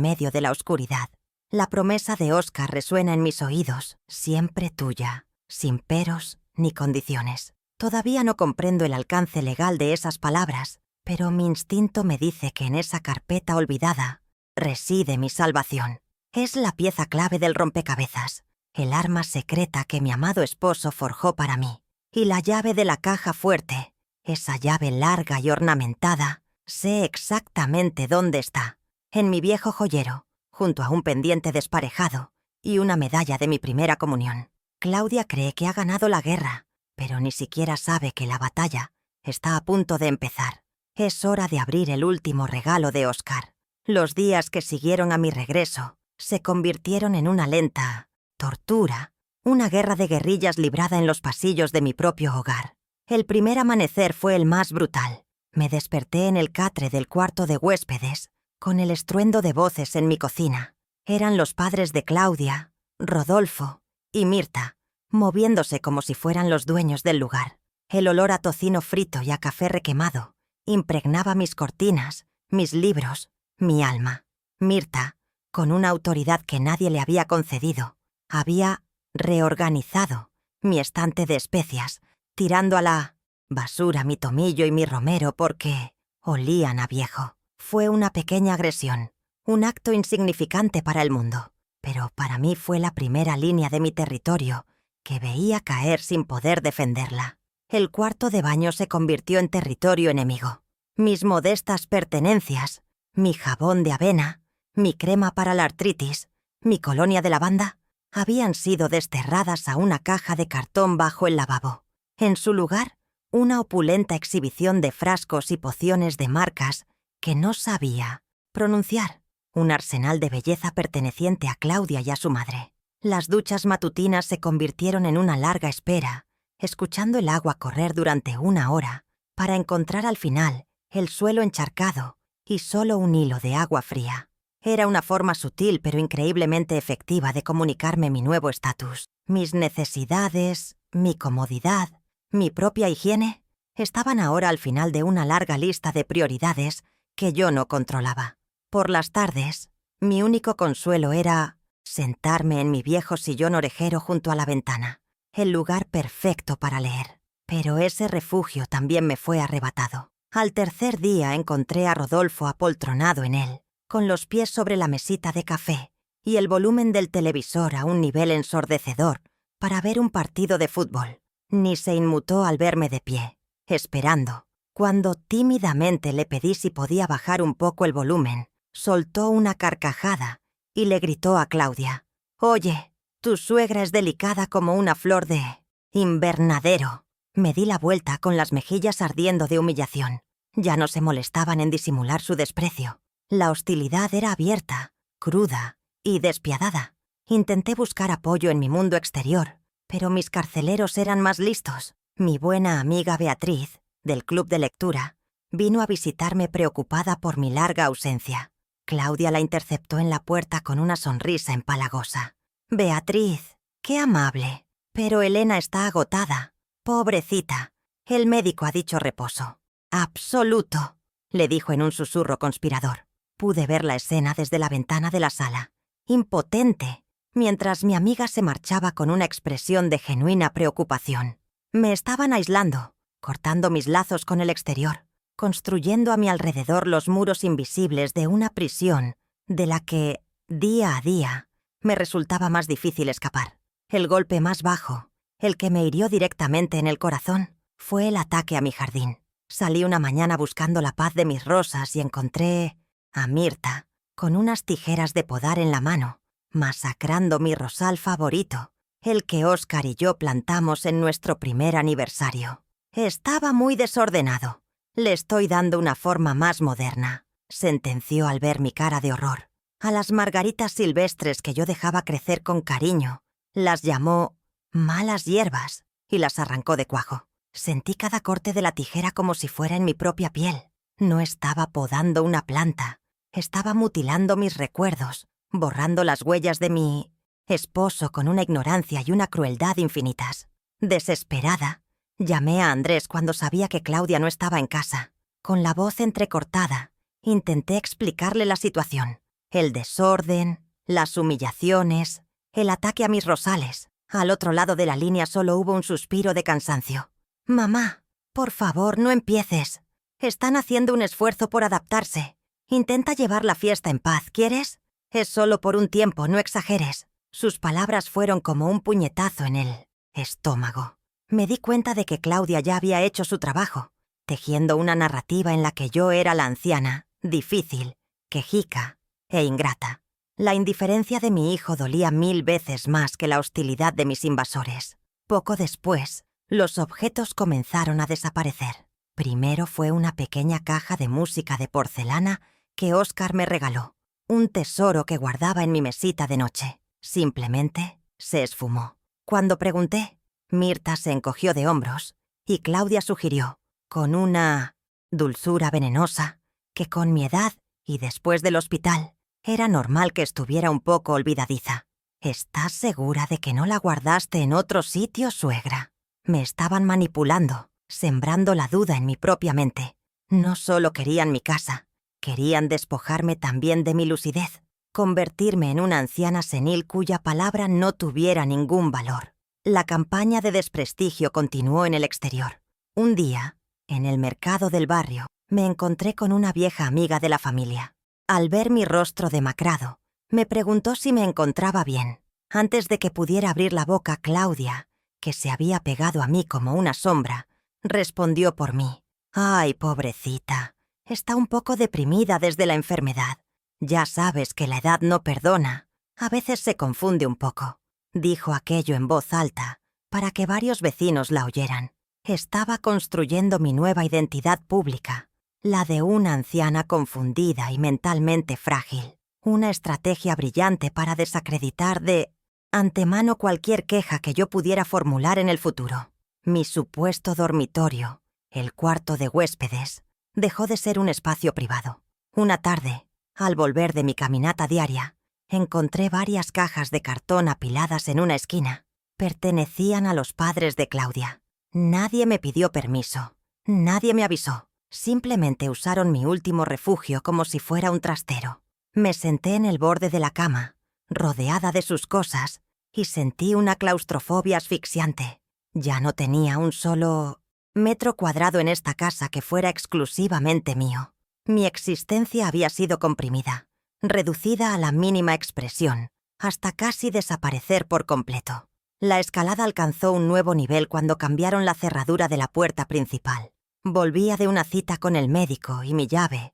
medio de la oscuridad. La promesa de Oscar resuena en mis oídos, siempre tuya, sin peros ni condiciones. Todavía no comprendo el alcance legal de esas palabras, pero mi instinto me dice que en esa carpeta olvidada reside mi salvación. Es la pieza clave del rompecabezas, el arma secreta que mi amado esposo forjó para mí. Y la llave de la caja fuerte, esa llave larga y ornamentada, sé exactamente dónde está. En mi viejo joyero, junto a un pendiente desparejado y una medalla de mi primera comunión. Claudia cree que ha ganado la guerra, pero ni siquiera sabe que la batalla Está a punto de empezar. Es hora de abrir el último regalo de Oscar. Los días que siguieron a mi regreso se convirtieron en una lenta tortura, una guerra de guerrillas librada en los pasillos de mi propio hogar. El primer amanecer fue el más brutal. Me desperté en el catre del cuarto de huéspedes, con el estruendo de voces en mi cocina. Eran los padres de Claudia, Rodolfo y Mirta, moviéndose como si fueran los dueños del lugar. El olor a tocino frito y a café requemado impregnaba mis cortinas, mis libros, mi alma. Mirta, con una autoridad que nadie le había concedido, había reorganizado mi estante de especias, tirando a la basura mi tomillo y mi romero porque olían a viejo. Fue una pequeña agresión, un acto insignificante para el mundo, pero para mí fue la primera línea de mi territorio que veía caer sin poder defenderla. El cuarto de baño se convirtió en territorio enemigo. Mis modestas pertenencias, mi jabón de avena, mi crema para la artritis, mi colonia de lavanda, habían sido desterradas a una caja de cartón bajo el lavabo. En su lugar, una opulenta exhibición de frascos y pociones de marcas que no sabía pronunciar. Un arsenal de belleza perteneciente a Claudia y a su madre. Las duchas matutinas se convirtieron en una larga espera, escuchando el agua correr durante 1 hora, para encontrar al final el suelo encharcado y solo un hilo de agua fría. Era una forma sutil pero increíblemente efectiva de comunicarme mi nuevo estatus. Mis necesidades, mi comodidad, mi propia higiene, estaban ahora al final de una larga lista de prioridades que yo no controlaba. Por las tardes, mi único consuelo era sentarme en mi viejo sillón orejero junto a la ventana, el lugar perfecto para leer. Pero ese refugio también me fue arrebatado. Al tercer día encontré a Rodolfo apoltronado en él, con los pies sobre la mesita de café y el volumen del televisor a un nivel ensordecedor para ver un partido de fútbol. Ni se inmutó al verme de pie, esperando. Cuando tímidamente le pedí si podía bajar un poco el volumen, soltó una carcajada y le gritó a Claudia: «Oye, tu suegra es delicada como una flor de invernadero». Me di la vuelta con las mejillas ardiendo de humillación. Ya no se molestaban en disimular su desprecio. La hostilidad era abierta, cruda y despiadada. Intenté buscar apoyo en mi mundo exterior, pero mis carceleros eran más listos. Mi buena amiga Beatriz, del club de lectura, vino a visitarme preocupada por mi larga ausencia. Claudia la interceptó en la puerta con una sonrisa empalagosa. «Beatriz, qué amable. Pero Elena está agotada. Pobrecita. El médico ha dicho reposo». «Absoluto», le dijo en un susurro conspirador. Pude ver la escena desde la ventana de la sala, impotente, mientras mi amiga se marchaba con una expresión de genuina preocupación. Me estaban aislando, cortando mis lazos con el exterior, construyendo a mi alrededor los muros invisibles de una prisión de la que, día a día, me resultaba más difícil escapar. El golpe más bajo, el que me hirió directamente en el corazón, fue el ataque a mi jardín. Salí una mañana buscando la paz de mis rosas y encontré a Mirta, con unas tijeras de podar en la mano, masacrando mi rosal favorito, el que Oscar y yo plantamos en nuestro primer aniversario. Estaba muy desordenado. «Le estoy dando una forma más moderna», sentenció al ver mi cara de horror. A las margaritas silvestres que yo dejaba crecer con cariño, las llamó malas hierbas y las arrancó de cuajo. Sentí cada corte de la tijera como si fuera en mi propia piel. No estaba podando una planta, estaba mutilando mis recuerdos, borrando las huellas de mi esposo con una ignorancia y una crueldad infinitas. Desesperada, llamé a Andrés cuando sabía que Claudia no estaba en casa. Con la voz entrecortada, intenté explicarle la situación. El desorden, las humillaciones, el ataque a mis rosales. Al otro lado de la línea solo hubo un suspiro de cansancio. «Mamá, por favor, no empieces. Están haciendo un esfuerzo por adaptarse. Intenta llevar la fiesta en paz, ¿quieres? Es solo por un tiempo, no exageres». Sus palabras fueron como un puñetazo en el estómago. Me di cuenta de que Claudia ya había hecho su trabajo, tejiendo una narrativa en la que yo era la anciana, difícil, quejica e ingrata. La indiferencia de mi hijo dolía 1000 veces más que la hostilidad de mis invasores. Poco después, los objetos comenzaron a desaparecer. Primero fue una pequeña caja de música de porcelana que Oscar me regaló, un tesoro que guardaba en mi mesita de noche. Simplemente se esfumó. Cuando pregunté, Mirta se encogió de hombros y Claudia sugirió, con una dulzura venenosa, que con mi edad y después del hospital era normal que estuviera un poco olvidadiza. ¿Estás segura de que no la guardaste en otro sitio, suegra? Me estaban manipulando, sembrando la duda en mi propia mente. No solo querían mi casa, querían despojarme también de mi lucidez, convertirme en una anciana senil cuya palabra no tuviera ningún valor. La campaña de desprestigio continuó en el exterior. Un día, en el mercado del barrio, me encontré con una vieja amiga de la familia. Al ver mi rostro demacrado, me preguntó si me encontraba bien. Antes de que pudiera abrir la boca, Claudia, que se había pegado a mí como una sombra, respondió por mí. «Ay, pobrecita, está un poco deprimida desde la enfermedad. Ya sabes que la edad no perdona. A veces se confunde un poco». Dijo aquello en voz alta, para que varios vecinos la oyeran. Estaba construyendo mi nueva identidad pública, la de una anciana confundida y mentalmente frágil. Una estrategia brillante para desacreditar de antemano cualquier queja que yo pudiera formular en el futuro. Mi supuesto dormitorio, el cuarto de huéspedes, dejó de ser un espacio privado. Una tarde, al volver de mi caminata diaria, encontré varias cajas de cartón apiladas en una esquina. Pertenecían a los padres de Claudia. Nadie me pidió permiso, nadie me avisó. Simplemente usaron mi último refugio como si fuera un trastero. Me senté en el borde de la cama, rodeada de sus cosas, y sentí una claustrofobia asfixiante. Ya no tenía un solo metro cuadrado en esta casa que fuera exclusivamente mío. Mi existencia había sido comprimida, reducida a la mínima expresión, hasta casi desaparecer por completo. La escalada alcanzó un nuevo nivel cuando cambiaron la cerradura de la puerta principal. Volvía de una cita con el médico y mi llave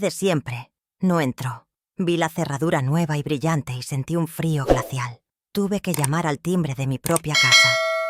de siempre, no entró. Vi la cerradura nueva y brillante y sentí un frío glacial. Tuve que llamar al timbre de mi propia casa.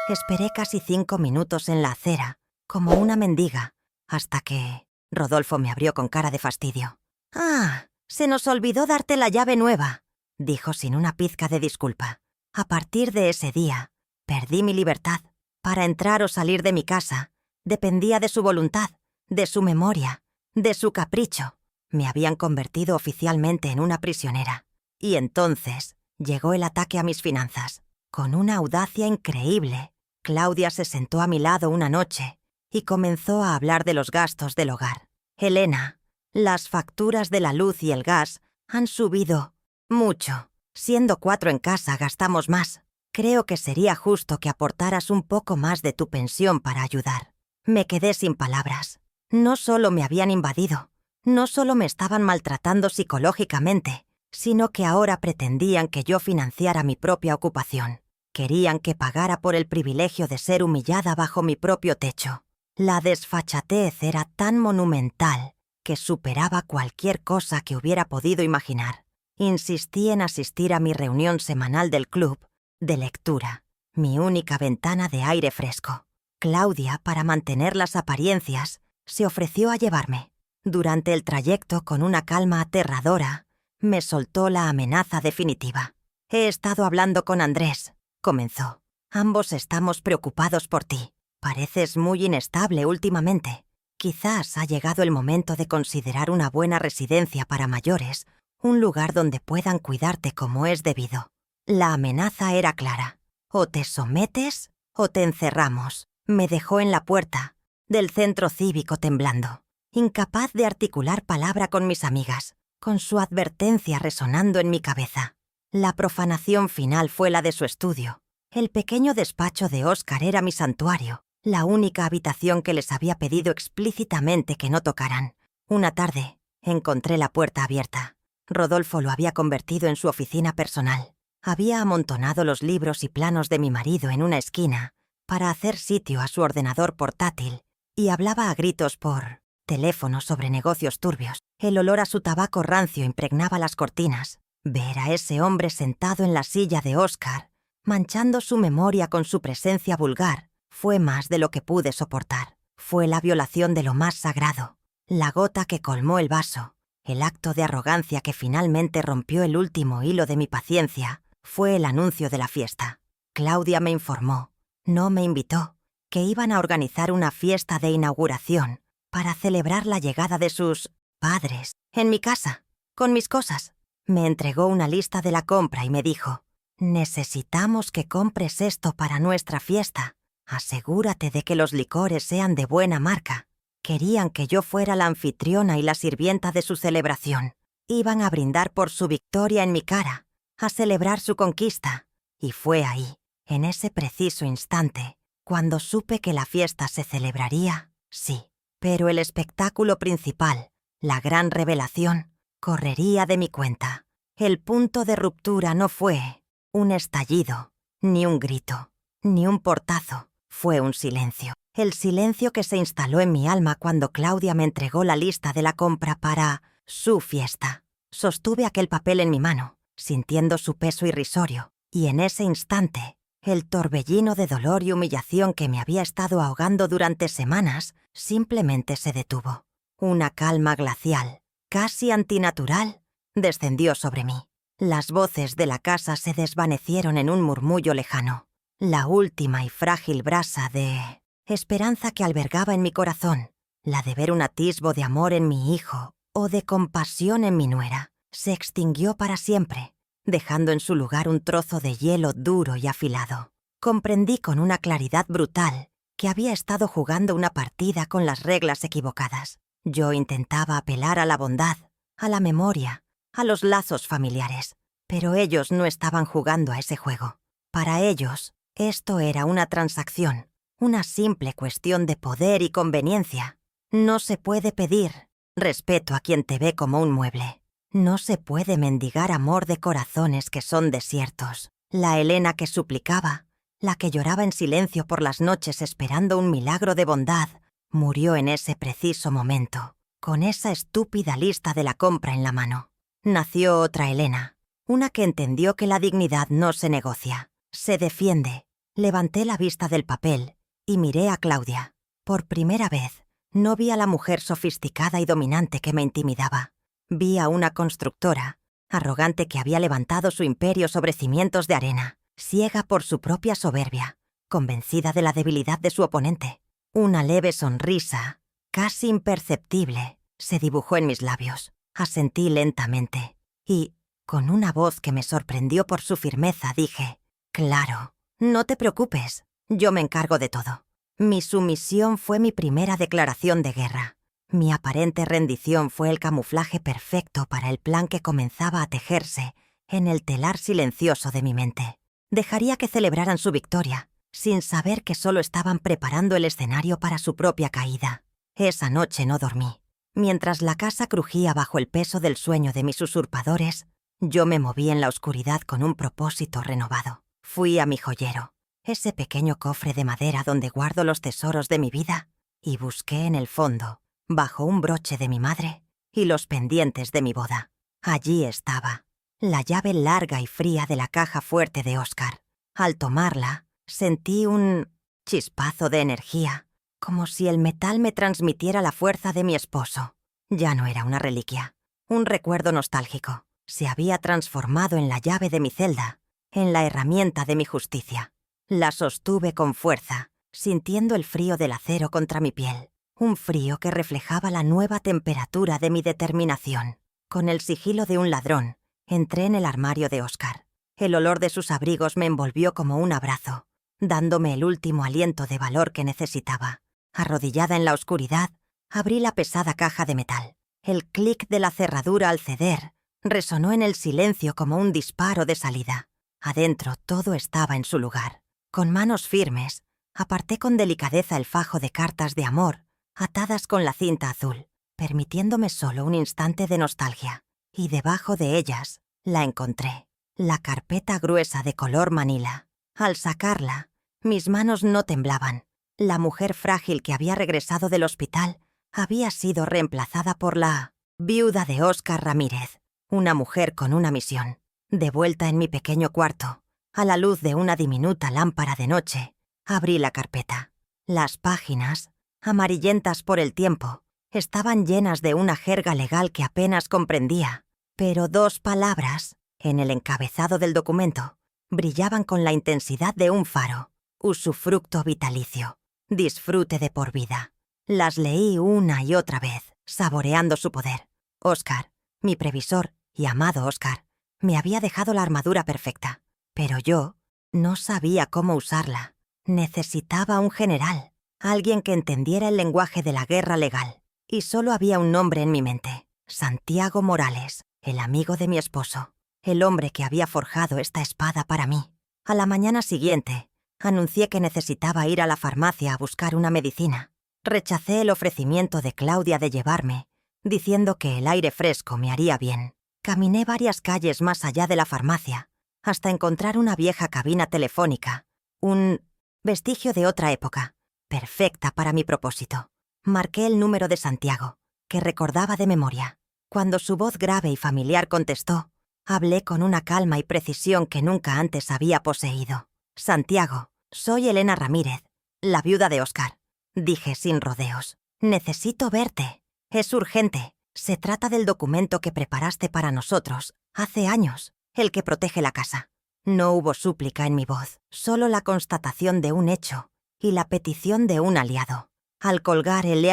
Esperé casi 5 minutos en la acera, como una mendiga, hasta que Rodolfo me abrió con cara de fastidio. «Ah, se nos olvidó darte la llave nueva», dijo sin una pizca de disculpa. A partir de ese día, perdí mi libertad. Para entrar o salir de mi casa, dependía de su voluntad, de su memoria, de su capricho. Me habían convertido oficialmente en una prisionera. Y entonces llegó el ataque a mis finanzas. Con una audacia increíble, Claudia se sentó a mi lado una noche y comenzó a hablar de los gastos del hogar. «Elena, las facturas de la luz y el gas han subido mucho. Siendo 4 en casa gastamos más. Creo que sería justo que aportaras un poco más de tu pensión para ayudar». Me quedé sin palabras. No solo me habían invadido, no solo me estaban maltratando psicológicamente, sino que ahora pretendían que yo financiara mi propia ocupación. Querían que pagara por el privilegio de ser humillada bajo mi propio techo. La desfachatez era tan monumental que superaba cualquier cosa que hubiera podido imaginar. Insistí en asistir a mi reunión semanal del club de lectura, mi única ventana de aire fresco. Claudia, para mantener las apariencias, se ofreció a llevarme. Durante el trayecto, con una calma aterradora, me soltó la amenaza definitiva. «He estado hablando con Andrés», comenzó. «Ambos estamos preocupados por ti. Pareces muy inestable últimamente. Quizás ha llegado el momento de considerar una buena residencia para mayores, un lugar donde puedan cuidarte como es debido». La amenaza era clara. O te sometes o te encerramos. Me dejó en la puerta del centro cívico temblando, incapaz de articular palabra con mis amigas, con su advertencia resonando en mi cabeza. La profanación final fue la de su estudio. El pequeño despacho de Oscar era mi santuario, la única habitación que les había pedido explícitamente que no tocaran. Una tarde, encontré la puerta abierta. Rodolfo lo había convertido en su oficina personal. Había amontonado los libros y planos de mi marido en una esquina para hacer sitio a su ordenador portátil y hablaba a gritos por teléfono sobre negocios turbios. El olor a su tabaco rancio impregnaba las cortinas. Ver a ese hombre sentado en la silla de Oscar, manchando su memoria con su presencia vulgar, fue más de lo que pude soportar. Fue la violación de lo más sagrado, la gota que colmó el vaso, el acto de arrogancia que finalmente rompió el último hilo de mi paciencia. Fue el anuncio de la fiesta. Claudia me informó, no me invitó, que iban a organizar una fiesta de inauguración para celebrar la llegada de sus padres en mi casa, con mis cosas. Me entregó una lista de la compra y me dijo, necesitamos que compres esto para nuestra fiesta. Asegúrate de que los licores sean de buena marca. Querían que yo fuera la anfitriona y la sirvienta de su celebración. Iban a brindar por su victoria en mi cara, a celebrar su conquista. Y fue ahí, en ese preciso instante, cuando supe que la fiesta se celebraría, sí. Pero el espectáculo principal, la gran revelación, correría de mi cuenta. El punto de ruptura no fue un estallido, ni un grito, ni un portazo. Fue un silencio. El silencio que se instaló en mi alma cuando Claudia me entregó la lista de la compra para su fiesta. Sostuve aquel papel en mi mano, sintiendo su peso irrisorio, y en ese instante, el torbellino de dolor y humillación que me había estado ahogando durante semanas simplemente se detuvo. Una calma glacial, casi antinatural, descendió sobre mí. Las voces de la casa se desvanecieron en un murmullo lejano. La última y frágil brasa de esperanza que albergaba en mi corazón, la de ver un atisbo de amor en mi hijo o de compasión en mi nuera, se extinguió para siempre, dejando en su lugar un trozo de hielo duro y afilado. Comprendí con una claridad brutal que había estado jugando una partida con las reglas equivocadas. Yo intentaba apelar a la bondad, a la memoria, a los lazos familiares, pero ellos no estaban jugando a ese juego. Para ellos, esto era una transacción, una simple cuestión de poder y conveniencia. No se puede pedir respeto a quien te ve como un mueble. No se puede mendigar amor de corazones que son desiertos. La Elena que suplicaba, la que lloraba en silencio por las noches esperando un milagro de bondad, murió en ese preciso momento, con esa estúpida lista de la compra en la mano. Nació otra Elena, una que entendió que la dignidad no se negocia, se defiende. Levanté la vista del papel y miré a Claudia. Por primera vez, no vi a la mujer sofisticada y dominante que me intimidaba. Vi a una constructora, arrogante que había levantado su imperio sobre cimientos de arena, ciega por su propia soberbia, convencida de la debilidad de su oponente. Una leve sonrisa, casi imperceptible, se dibujó en mis labios. Asentí lentamente y, con una voz que me sorprendió por su firmeza, dije, «Claro, no te preocupes, yo me encargo de todo». Mi sumisión fue mi primera declaración de guerra. Mi aparente rendición fue el camuflaje perfecto para el plan que comenzaba a tejerse en el telar silencioso de mi mente. Dejaría que celebraran su victoria, sin saber que solo estaban preparando el escenario para su propia caída. Esa noche no dormí. Mientras la casa crujía bajo el peso del sueño de mis usurpadores, yo me moví en la oscuridad con un propósito renovado. Fui a mi joyero, ese pequeño cofre de madera donde guardo los tesoros de mi vida, y busqué en el fondo, bajo un broche de mi madre y los pendientes de mi boda. Allí estaba, la llave larga y fría de la caja fuerte de Oscar. Al tomarla, sentí un chispazo de energía, como si el metal me transmitiera la fuerza de mi esposo. Ya no era una reliquia, un recuerdo nostálgico. Se había transformado en la llave de mi celda, en la herramienta de mi justicia. La sostuve con fuerza, sintiendo el frío del acero contra mi piel, un frío que reflejaba la nueva temperatura de mi determinación. Con el sigilo de un ladrón, entré en el armario de Oscar. El olor de sus abrigos me envolvió como un abrazo, dándome el último aliento de valor que necesitaba. Arrodillada en la oscuridad, abrí la pesada caja de metal. El clic de la cerradura al ceder resonó en el silencio como un disparo de salida. Adentro todo estaba en su lugar. Con manos firmes, aparté con delicadeza el fajo de cartas de amor, atadas con la cinta azul, permitiéndome solo un instante de nostalgia. Y debajo de ellas, la encontré, la carpeta gruesa de color manila. Al sacarla, mis manos no temblaban. La mujer frágil que había regresado del hospital había sido reemplazada por la viuda de Óscar Ramírez, una mujer con una misión. De vuelta en mi pequeño cuarto, a la luz de una diminuta lámpara de noche, abrí la carpeta. Las páginas amarillentas por el tiempo. Estaban llenas de una jerga legal que apenas comprendía, pero 2 palabras, en el encabezado del documento, brillaban con la intensidad de un faro. Usufructo vitalicio. Disfrute de por vida. Las leí una y otra vez, saboreando su poder. Oscar, mi previsor y amado Oscar, me había dejado la armadura perfecta, pero yo no sabía cómo usarla. Necesitaba un general, alguien que entendiera el lenguaje de la guerra legal. Y solo había un nombre en mi mente: Santiago Morales, el amigo de mi esposo, el hombre que había forjado esta espada para mí. A la mañana siguiente, anuncié que necesitaba ir a la farmacia a buscar una medicina. Rechacé el ofrecimiento de Claudia de llevarme, diciendo que el aire fresco me haría bien. Caminé varias calles más allá de la farmacia, hasta encontrar una vieja cabina telefónica, un vestigio de otra época, perfecta para mi propósito. Marqué el número de Santiago, que recordaba de memoria. Cuando su voz grave y familiar contestó, hablé con una calma y precisión que nunca antes había poseído. Santiago, soy Elena Ramírez, la viuda de Oscar, dije sin rodeos. Necesito verte. Es urgente. Se trata del documento que preparaste para nosotros hace años, el que protege la casa. No hubo súplica en mi voz, solo la constatación de un hecho y la petición de un aliado. Al colgar el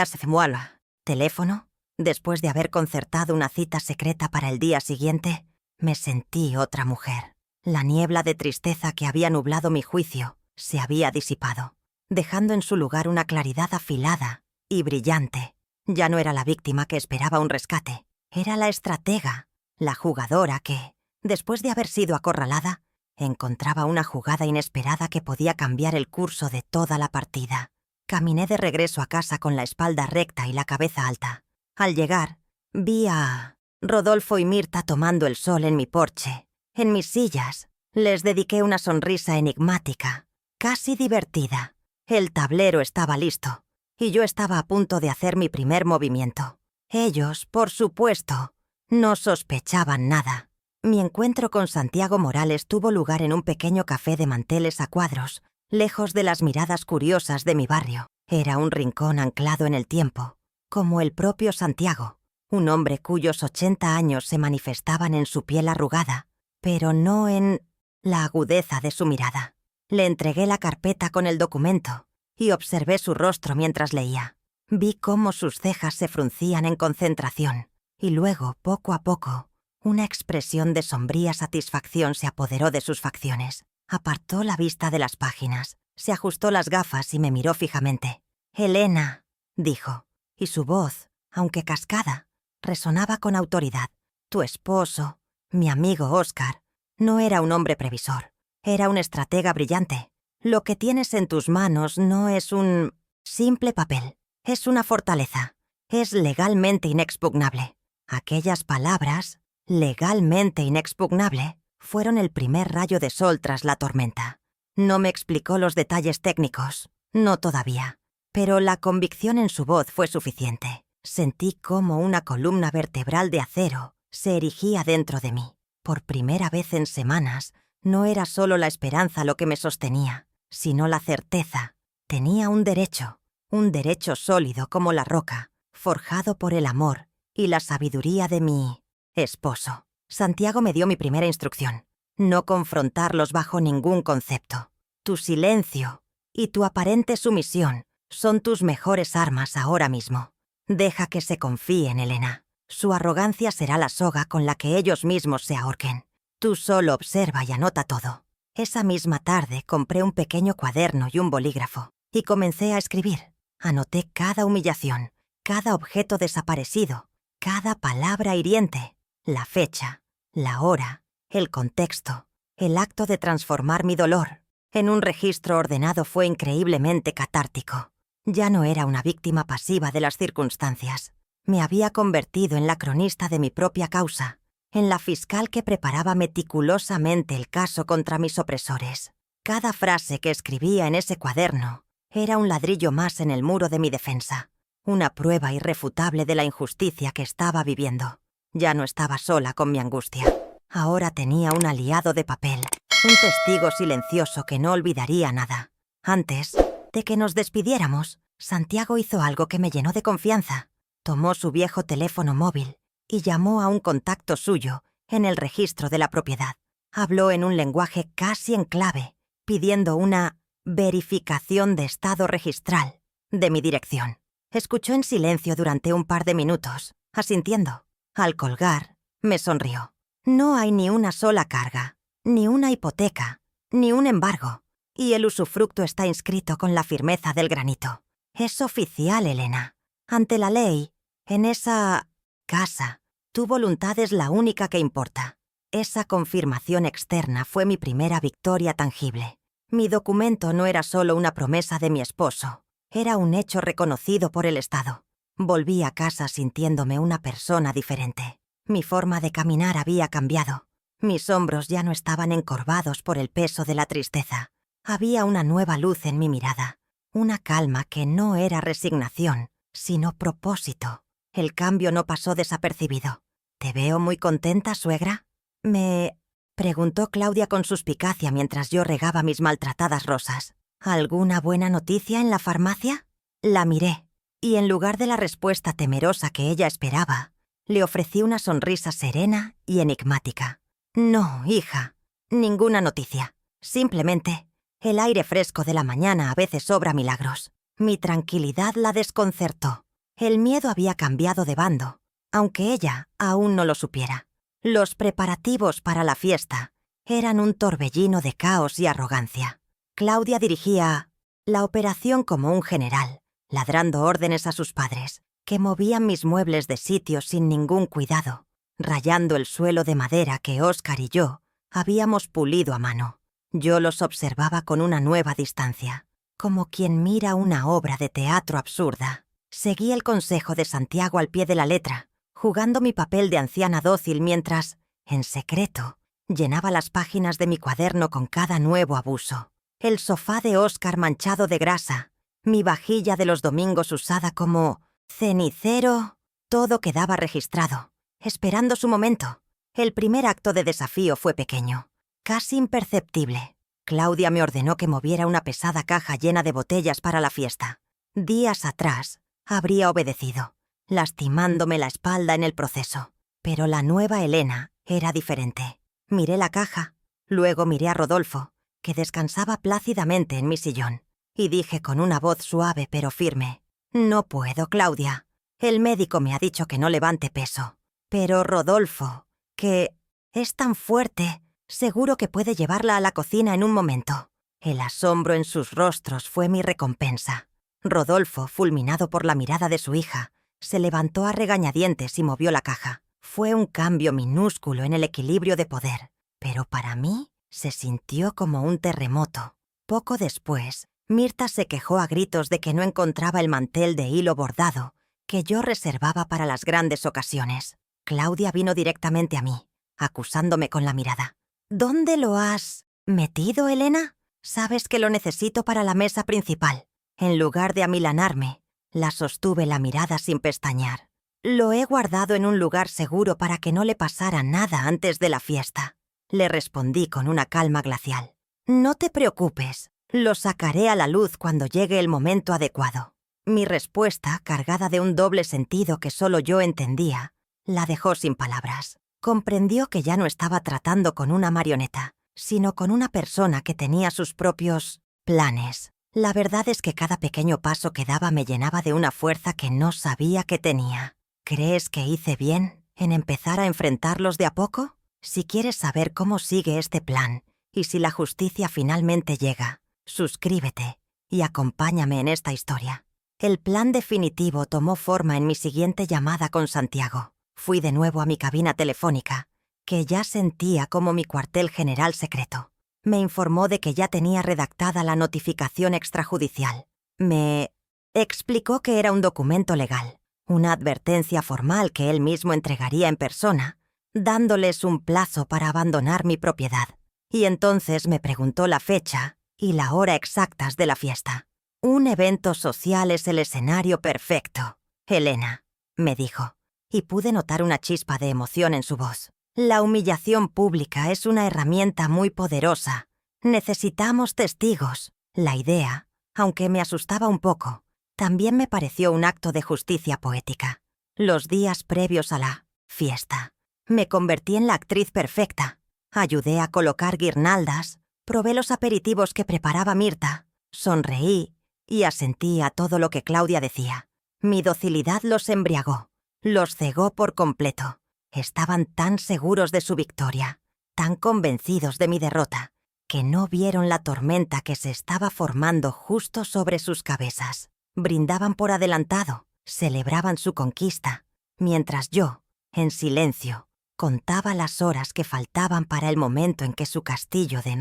teléfono, después de haber concertado una cita secreta para el día siguiente, me sentí otra mujer. La niebla de tristeza que había nublado mi juicio se había disipado, dejando en su lugar una claridad afilada y brillante. Ya no era la víctima que esperaba un rescate, era la estratega, la jugadora que, después de haber sido acorralada, encontraba una jugada inesperada que podía cambiar el curso de toda la partida. Caminé de regreso a casa con la espalda recta y la cabeza alta. Al llegar, vi a Rodolfo y Mirta tomando el sol en mi porche. En mis sillas, les dediqué una sonrisa enigmática, casi divertida. El tablero estaba listo, y yo estaba a punto de hacer mi primer movimiento. Ellos, por supuesto, no sospechaban nada. Mi encuentro con Santiago Morales tuvo lugar en un pequeño café de manteles a cuadros, lejos de las miradas curiosas de mi barrio. Era un rincón anclado en el tiempo, como el propio Santiago, un hombre cuyos 80 años se manifestaban en su piel arrugada, pero no en la agudeza de su mirada. Le entregué la carpeta con el documento y observé su rostro mientras leía. Vi cómo sus cejas se fruncían en concentración, y luego, poco a poco, una expresión de sombría satisfacción se apoderó de sus facciones. Apartó la vista de las páginas, se ajustó las gafas y me miró fijamente. «Elena», dijo, y su voz, aunque cascada, resonaba con autoridad. «Tu esposo, mi amigo Oscar, no era un hombre previsor, era un estratega brillante. Lo que tienes en tus manos no es un simple papel, es una fortaleza, es legalmente inexpugnable». Aquellas palabras, legalmente inexpugnable, fueron el primer rayo de sol tras la tormenta. No me explicó los detalles técnicos, no todavía, pero la convicción en su voz fue suficiente. Sentí cómo una columna vertebral de acero se erigía dentro de mí. Por primera vez en semanas, no era solo la esperanza lo que me sostenía, sino la certeza. Tenía un derecho sólido como la roca, forjado por el amor y la sabiduría de mi esposo. Santiago me dio mi primera instrucción: no confrontarlos bajo ningún concepto. Tu silencio y tu aparente sumisión son tus mejores armas ahora mismo. Deja que se confíen, Elena. Su arrogancia será la soga con la que ellos mismos se ahorquen. Tú solo observa y anota todo. Esa misma tarde compré un pequeño cuaderno y un bolígrafo y comencé a escribir. Anoté cada humillación, cada objeto desaparecido, cada palabra hiriente, la fecha, la hora, el contexto, el acto de transformar mi dolor. En un registro ordenado fue increíblemente catártico. Ya no era una víctima pasiva de las circunstancias. Me había convertido en la cronista de mi propia causa, en la fiscal que preparaba meticulosamente el caso contra mis opresores. Cada frase que escribía en ese cuaderno era un ladrillo más en el muro de mi defensa, una prueba irrefutable de la injusticia que estaba viviendo. Ya no estaba sola con mi angustia. Ahora tenía un aliado de papel, un testigo silencioso que no olvidaría nada. Antes de que nos despidiéramos, Santiago hizo algo que me llenó de confianza. Tomó su viejo teléfono móvil y llamó a un contacto suyo en el registro de la propiedad. Habló en un lenguaje casi en clave, pidiendo una verificación de estado registral de mi dirección. Escuchó en silencio durante un par de minutos, asintiendo. Al colgar, me sonrió. No hay ni una sola carga, ni una hipoteca, ni un embargo, y el usufructo está inscrito con la firmeza del granito. Es oficial, Elena. Ante la ley, en esa casa, tu voluntad es la única que importa. Esa confirmación externa fue mi primera victoria tangible. Mi documento no era solo una promesa de mi esposo, era un hecho reconocido por el Estado. Volví a casa sintiéndome una persona diferente. Mi forma de caminar había cambiado. Mis hombros ya no estaban encorvados por el peso de la tristeza. Había una nueva luz en mi mirada, una calma que no era resignación, sino propósito. El cambio no pasó desapercibido. «¿Te veo muy contenta, suegra?», me preguntó Claudia con suspicacia mientras yo regaba mis maltratadas rosas. «¿Alguna buena noticia en la farmacia?». La miré, y en lugar de la respuesta temerosa que ella esperaba, le ofrecí una sonrisa serena y enigmática. «No, hija, ninguna noticia. Simplemente, el aire fresco de la mañana a veces obra milagros». Mi tranquilidad la desconcertó. El miedo había cambiado de bando, aunque ella aún no lo supiera. Los preparativos para la fiesta eran un torbellino de caos y arrogancia. Claudia dirigía la operación como un general, ladrando órdenes a sus padres, que movían mis muebles de sitio sin ningún cuidado, rayando el suelo de madera que Óscar y yo habíamos pulido a mano. Yo los observaba con una nueva distancia, como quien mira una obra de teatro absurda. Seguí el consejo de Santiago al pie de la letra, jugando mi papel de anciana dócil mientras, en secreto, llenaba las páginas de mi cuaderno con cada nuevo abuso. El sofá de Óscar manchado de grasa, mi vajilla de los domingos usada como cenicero, todo quedaba registrado, esperando su momento. El primer acto de desafío fue pequeño, casi imperceptible. Claudia me ordenó que moviera una pesada caja llena de botellas para la fiesta. Días atrás, habría obedecido, lastimándome la espalda en el proceso. Pero la nueva Elena era diferente. Miré la caja, luego miré a Rodolfo, que descansaba plácidamente en mi sillón, y dije con una voz suave pero firme: «No puedo, Claudia. El médico me ha dicho que no levante peso. Pero Rodolfo, que es tan fuerte, seguro que puede llevarla a la cocina en un momento». El asombro en sus rostros fue mi recompensa. Rodolfo, fulminado por la mirada de su hija, se levantó a regañadientes y movió la caja. Fue un cambio minúsculo en el equilibrio de poder, pero para mí se sintió como un terremoto. Poco después, Mirta se quejó a gritos de que no encontraba el mantel de hilo bordado que yo reservaba para las grandes ocasiones. Claudia vino directamente a mí, acusándome con la mirada. «¿Dónde lo has metido, Elena? Sabes que lo necesito para la mesa principal». En lugar de amilanarme, la sostuve la mirada sin pestañear. «Lo he guardado en un lugar seguro para que no le pasara nada antes de la fiesta», le respondí con una calma glacial. «No te preocupes, lo sacaré a la luz cuando llegue el momento adecuado». Mi respuesta, cargada de un doble sentido que solo yo entendía, la dejó sin palabras. Comprendió que ya no estaba tratando con una marioneta, sino con una persona que tenía sus propios planes. La verdad es que cada pequeño paso que daba me llenaba de una fuerza que no sabía que tenía. ¿Crees que hice bien en empezar a enfrentarlos de a poco? Si quieres saber cómo sigue este plan y si la justicia finalmente llega, suscríbete y acompáñame en esta historia. El plan definitivo tomó forma en mi siguiente llamada con Santiago. Fui de nuevo a mi cabina telefónica, que ya sentía como mi cuartel general secreto. Me informó de que ya tenía redactada la notificación extrajudicial. Me explicó que era un documento legal, una advertencia formal que él mismo entregaría en persona, dándoles un plazo para abandonar mi propiedad. Y entonces me preguntó la fecha y la hora exactas de la fiesta. «Un evento social es el escenario perfecto, Elena», me dijo, y pude notar una chispa de emoción en su voz. «La humillación pública es una herramienta muy poderosa. Necesitamos testigos». La idea, aunque me asustaba un poco, También me pareció un acto de justicia poética. Los días previos a la fiesta. Me convertí en la actriz perfecta. Ayudé a colocar guirnaldas, probé los aperitivos que preparaba Mirta, sonreí y asentí a todo lo que Claudia decía. Mi docilidad los embriagó, los cegó por completo. Estaban tan seguros de su victoria, tan convencidos de mi derrota, que no vieron la tormenta que se estaba formando justo sobre sus cabezas. Brindaban por adelantado, celebraban su conquista, mientras yo, en silencio, contaba las horas que faltaban para el momento en que su castillo de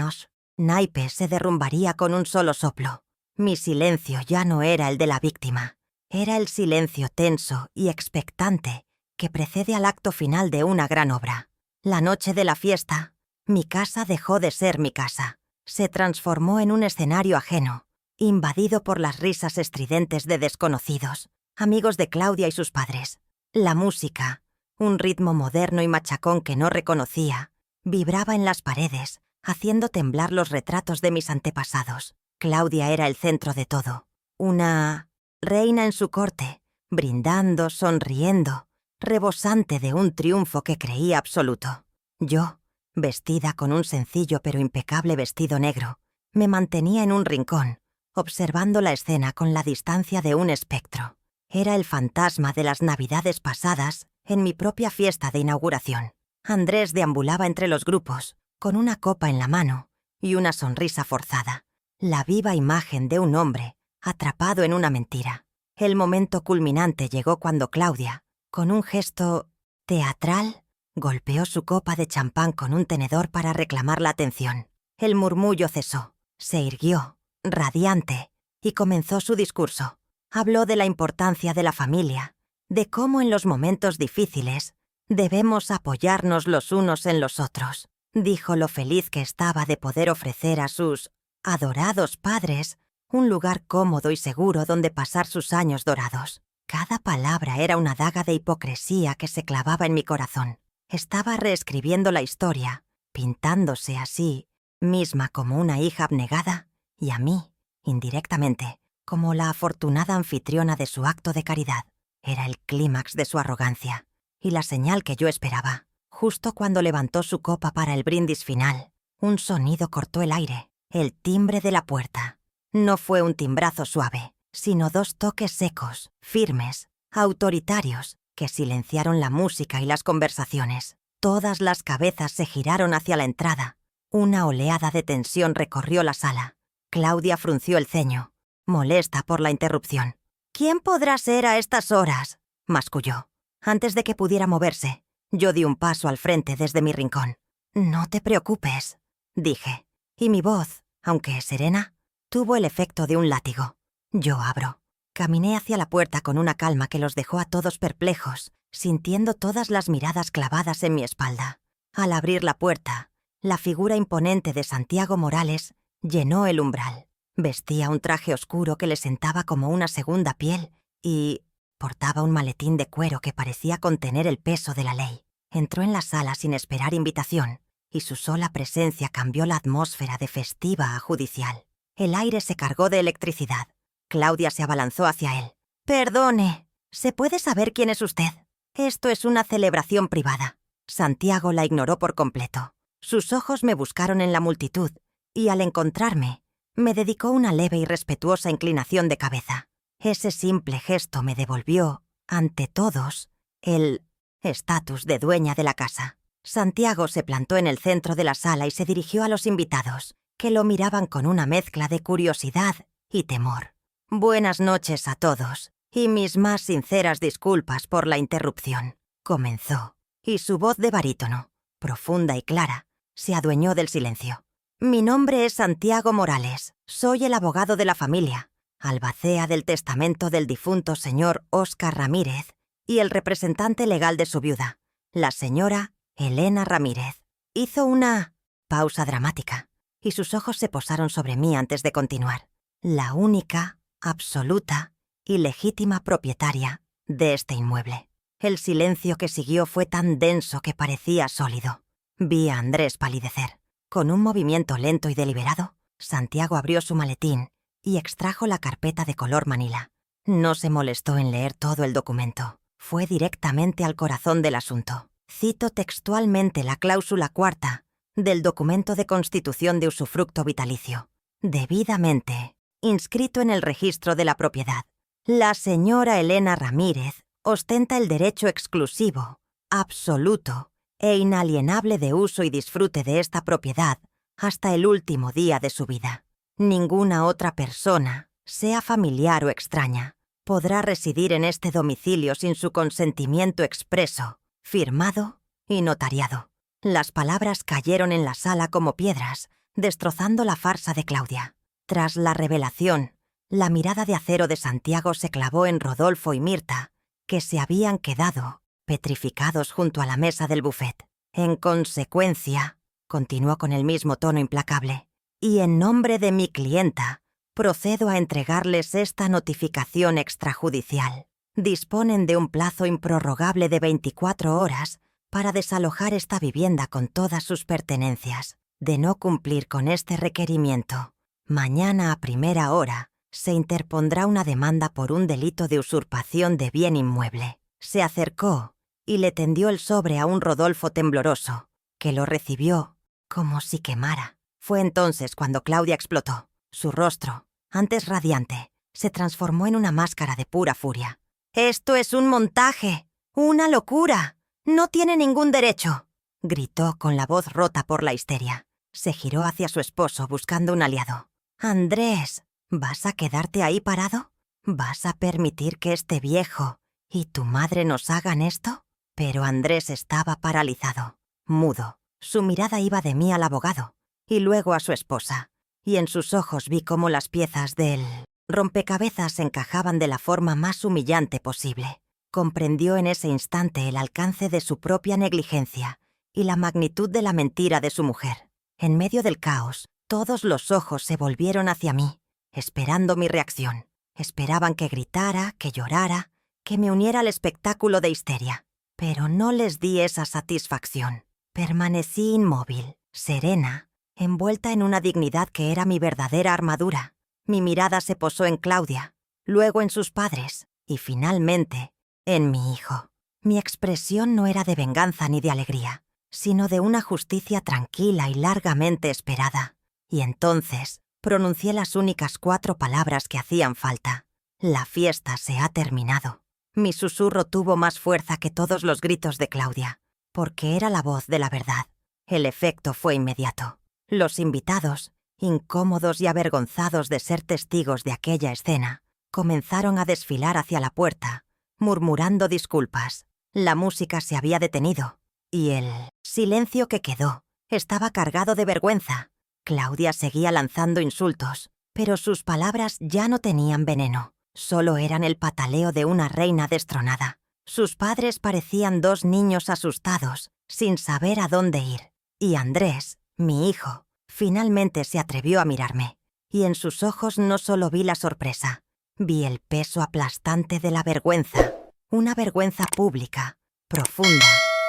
naipes se derrumbaría con un solo soplo. Mi silencio ya no era el de la víctima, era el silencio tenso y expectante que precede al acto final de una gran obra. La noche de la fiesta, mi casa dejó de ser mi casa. Se transformó en un escenario ajeno, invadido por las risas estridentes de desconocidos, amigos de Claudia y sus padres. La música, un ritmo moderno y machacón que no reconocía, vibraba en las paredes, haciendo temblar los retratos de mis antepasados. Claudia era el centro de todo, una reina en su corte, brindando, sonriendo, rebosante de un triunfo que creía absoluto. Yo, vestida con un sencillo pero impecable vestido negro, me mantenía en un rincón, observando la escena con la distancia de un espectro. Era el fantasma de las navidades pasadas en mi propia fiesta de inauguración. Andrés deambulaba entre los grupos, con una copa en la mano y una sonrisa forzada. La viva imagen de un hombre atrapado en una mentira. El momento culminante llegó cuando Claudia, con un gesto teatral, golpeó su copa de champán con un tenedor para reclamar la atención. El murmullo cesó, se irguió, radiante, y comenzó su discurso. Habló de la importancia de la familia, de cómo en los momentos difíciles debemos apoyarnos los unos en los otros. Dijo lo feliz que estaba de poder ofrecer a sus adorados padres un lugar cómodo y seguro donde pasar sus años dorados. Cada palabra era una daga de hipocresía que se clavaba en mi corazón. Estaba reescribiendo la historia, pintándose a sí misma como una hija abnegada y a mí, indirectamente, como la afortunada anfitriona de su acto de caridad. Era el clímax de su arrogancia y la señal que yo esperaba. Justo cuando levantó su copa para el brindis final, un sonido cortó el aire, el timbre de la puerta. No fue un timbrazo suave, sino 2 toques secos, firmes, autoritarios, que silenciaron la música y las conversaciones. Todas las cabezas se giraron hacia la entrada. Una oleada de tensión recorrió la sala. Claudia frunció el ceño, molesta por la interrupción. «¿Quién podrá ser a estas horas?», masculló. Antes de que pudiera moverse, yo di un paso al frente desde mi rincón. «No te preocupes», dije, y mi voz, aunque serena, tuvo el efecto de un látigo. Yo abro. Caminé hacia la puerta con una calma que los dejó a todos perplejos, sintiendo todas las miradas clavadas en mi espalda. Al abrir la puerta, la figura imponente de Santiago Morales llenó el umbral. Vestía un traje oscuro que le sentaba como una segunda piel y portaba un maletín de cuero que parecía contener el peso de la ley. Entró en la sala sin esperar invitación, y su sola presencia cambió la atmósfera de festiva a judicial. El aire se cargó de electricidad. Claudia se abalanzó hacia él. «Perdone, ¿se puede saber quién es usted? Esto es una celebración privada». Santiago la ignoró por completo. Sus ojos me buscaron en la multitud, y al encontrarme, me dedicó una leve y respetuosa inclinación de cabeza. Ese simple gesto me devolvió, ante todos, el estatus de dueña de la casa. Santiago se plantó en el centro de la sala y se dirigió a los invitados, que lo miraban con una mezcla de curiosidad y temor. «Buenas noches a todos, y mis más sinceras disculpas por la interrupción», comenzó, y su voz de barítono, profunda y clara, se adueñó del silencio. «Mi nombre es Santiago Morales, soy el abogado de la familia, albacea del testamento del difunto señor Óscar Ramírez y el representante legal de su viuda, la señora Elena Ramírez». Hizo una pausa dramática, y sus ojos se posaron sobre mí antes de continuar. La única, absoluta y legítima propietaria de este inmueble. El silencio que siguió fue tan denso que parecía sólido. Vi a Andrés palidecer. Con un movimiento lento y deliberado, Santiago abrió su maletín y extrajo la carpeta de color manila. No se molestó en leer todo el documento. Fue directamente al corazón del asunto. Cito textualmente la cláusula 4ª del documento de constitución de usufructo vitalicio. Debidamente inscrito en el registro de la propiedad, la señora Elena Ramírez ostenta el derecho exclusivo, absoluto e inalienable de uso y disfrute de esta propiedad hasta el último día de su vida. Ninguna otra persona, sea familiar o extraña, podrá residir en este domicilio sin su consentimiento expreso, firmado y notariado. Las palabras cayeron en la sala como piedras, destrozando la farsa de Claudia. Tras la revelación, la mirada de acero de Santiago se clavó en Rodolfo y Mirta, que se habían quedado petrificados junto a la mesa del buffet. En consecuencia, continuó con el mismo tono implacable, y en nombre de mi clienta, procedo a entregarles esta notificación extrajudicial. Disponen de un plazo improrrogable de 24 horas para desalojar esta vivienda con todas sus pertenencias. De no cumplir con este requerimiento, mañana a primera hora se interpondrá una demanda por un delito de usurpación de bien inmueble. Se acercó y le tendió el sobre a un Rodolfo tembloroso, que lo recibió como si quemara. Fue entonces cuando Claudia explotó. Su rostro, antes radiante, se transformó en una máscara de pura furia. «¡Esto es un montaje! ¡Una locura! ¡No tiene ningún derecho!», gritó con la voz rota por la histeria. Se giró hacia su esposo buscando un aliado. «Andrés, ¿vas a quedarte ahí parado? ¿Vas a permitir que este viejo y tu madre nos hagan esto?». Pero Andrés estaba paralizado, mudo. Su mirada iba de mí al abogado y luego a su esposa, y en sus ojos vi cómo las piezas del rompecabezas se encajaban de la forma más humillante posible. Comprendió en ese instante el alcance de su propia negligencia y la magnitud de la mentira de su mujer. En medio del caos, todos los ojos se volvieron hacia mí, esperando mi reacción. Esperaban que gritara, que llorara, que me uniera al espectáculo de histeria. Pero no les di esa satisfacción. Permanecí inmóvil, serena, envuelta en una dignidad que era mi verdadera armadura. Mi mirada se posó en Claudia, luego en sus padres y finalmente en mi hijo. Mi expresión no era de venganza ni de alegría, sino de una justicia tranquila y largamente esperada. Y entonces pronuncié las únicas 4 palabras que hacían falta. «La fiesta se ha terminado». Mi susurro tuvo más fuerza que todos los gritos de Claudia, porque era la voz de la verdad. El efecto fue inmediato. Los invitados, incómodos y avergonzados de ser testigos de aquella escena, comenzaron a desfilar hacia la puerta, murmurando disculpas. La música se había detenido, y el silencio que quedó estaba cargado de vergüenza. Claudia seguía lanzando insultos, pero sus palabras ya no tenían veneno. Solo eran el pataleo de una reina destronada. Sus padres parecían 2 niños asustados, sin saber a dónde ir. Y Andrés, mi hijo, finalmente se atrevió a mirarme. Y en sus ojos no solo vi la sorpresa, vi el peso aplastante de la vergüenza. Una vergüenza pública, profunda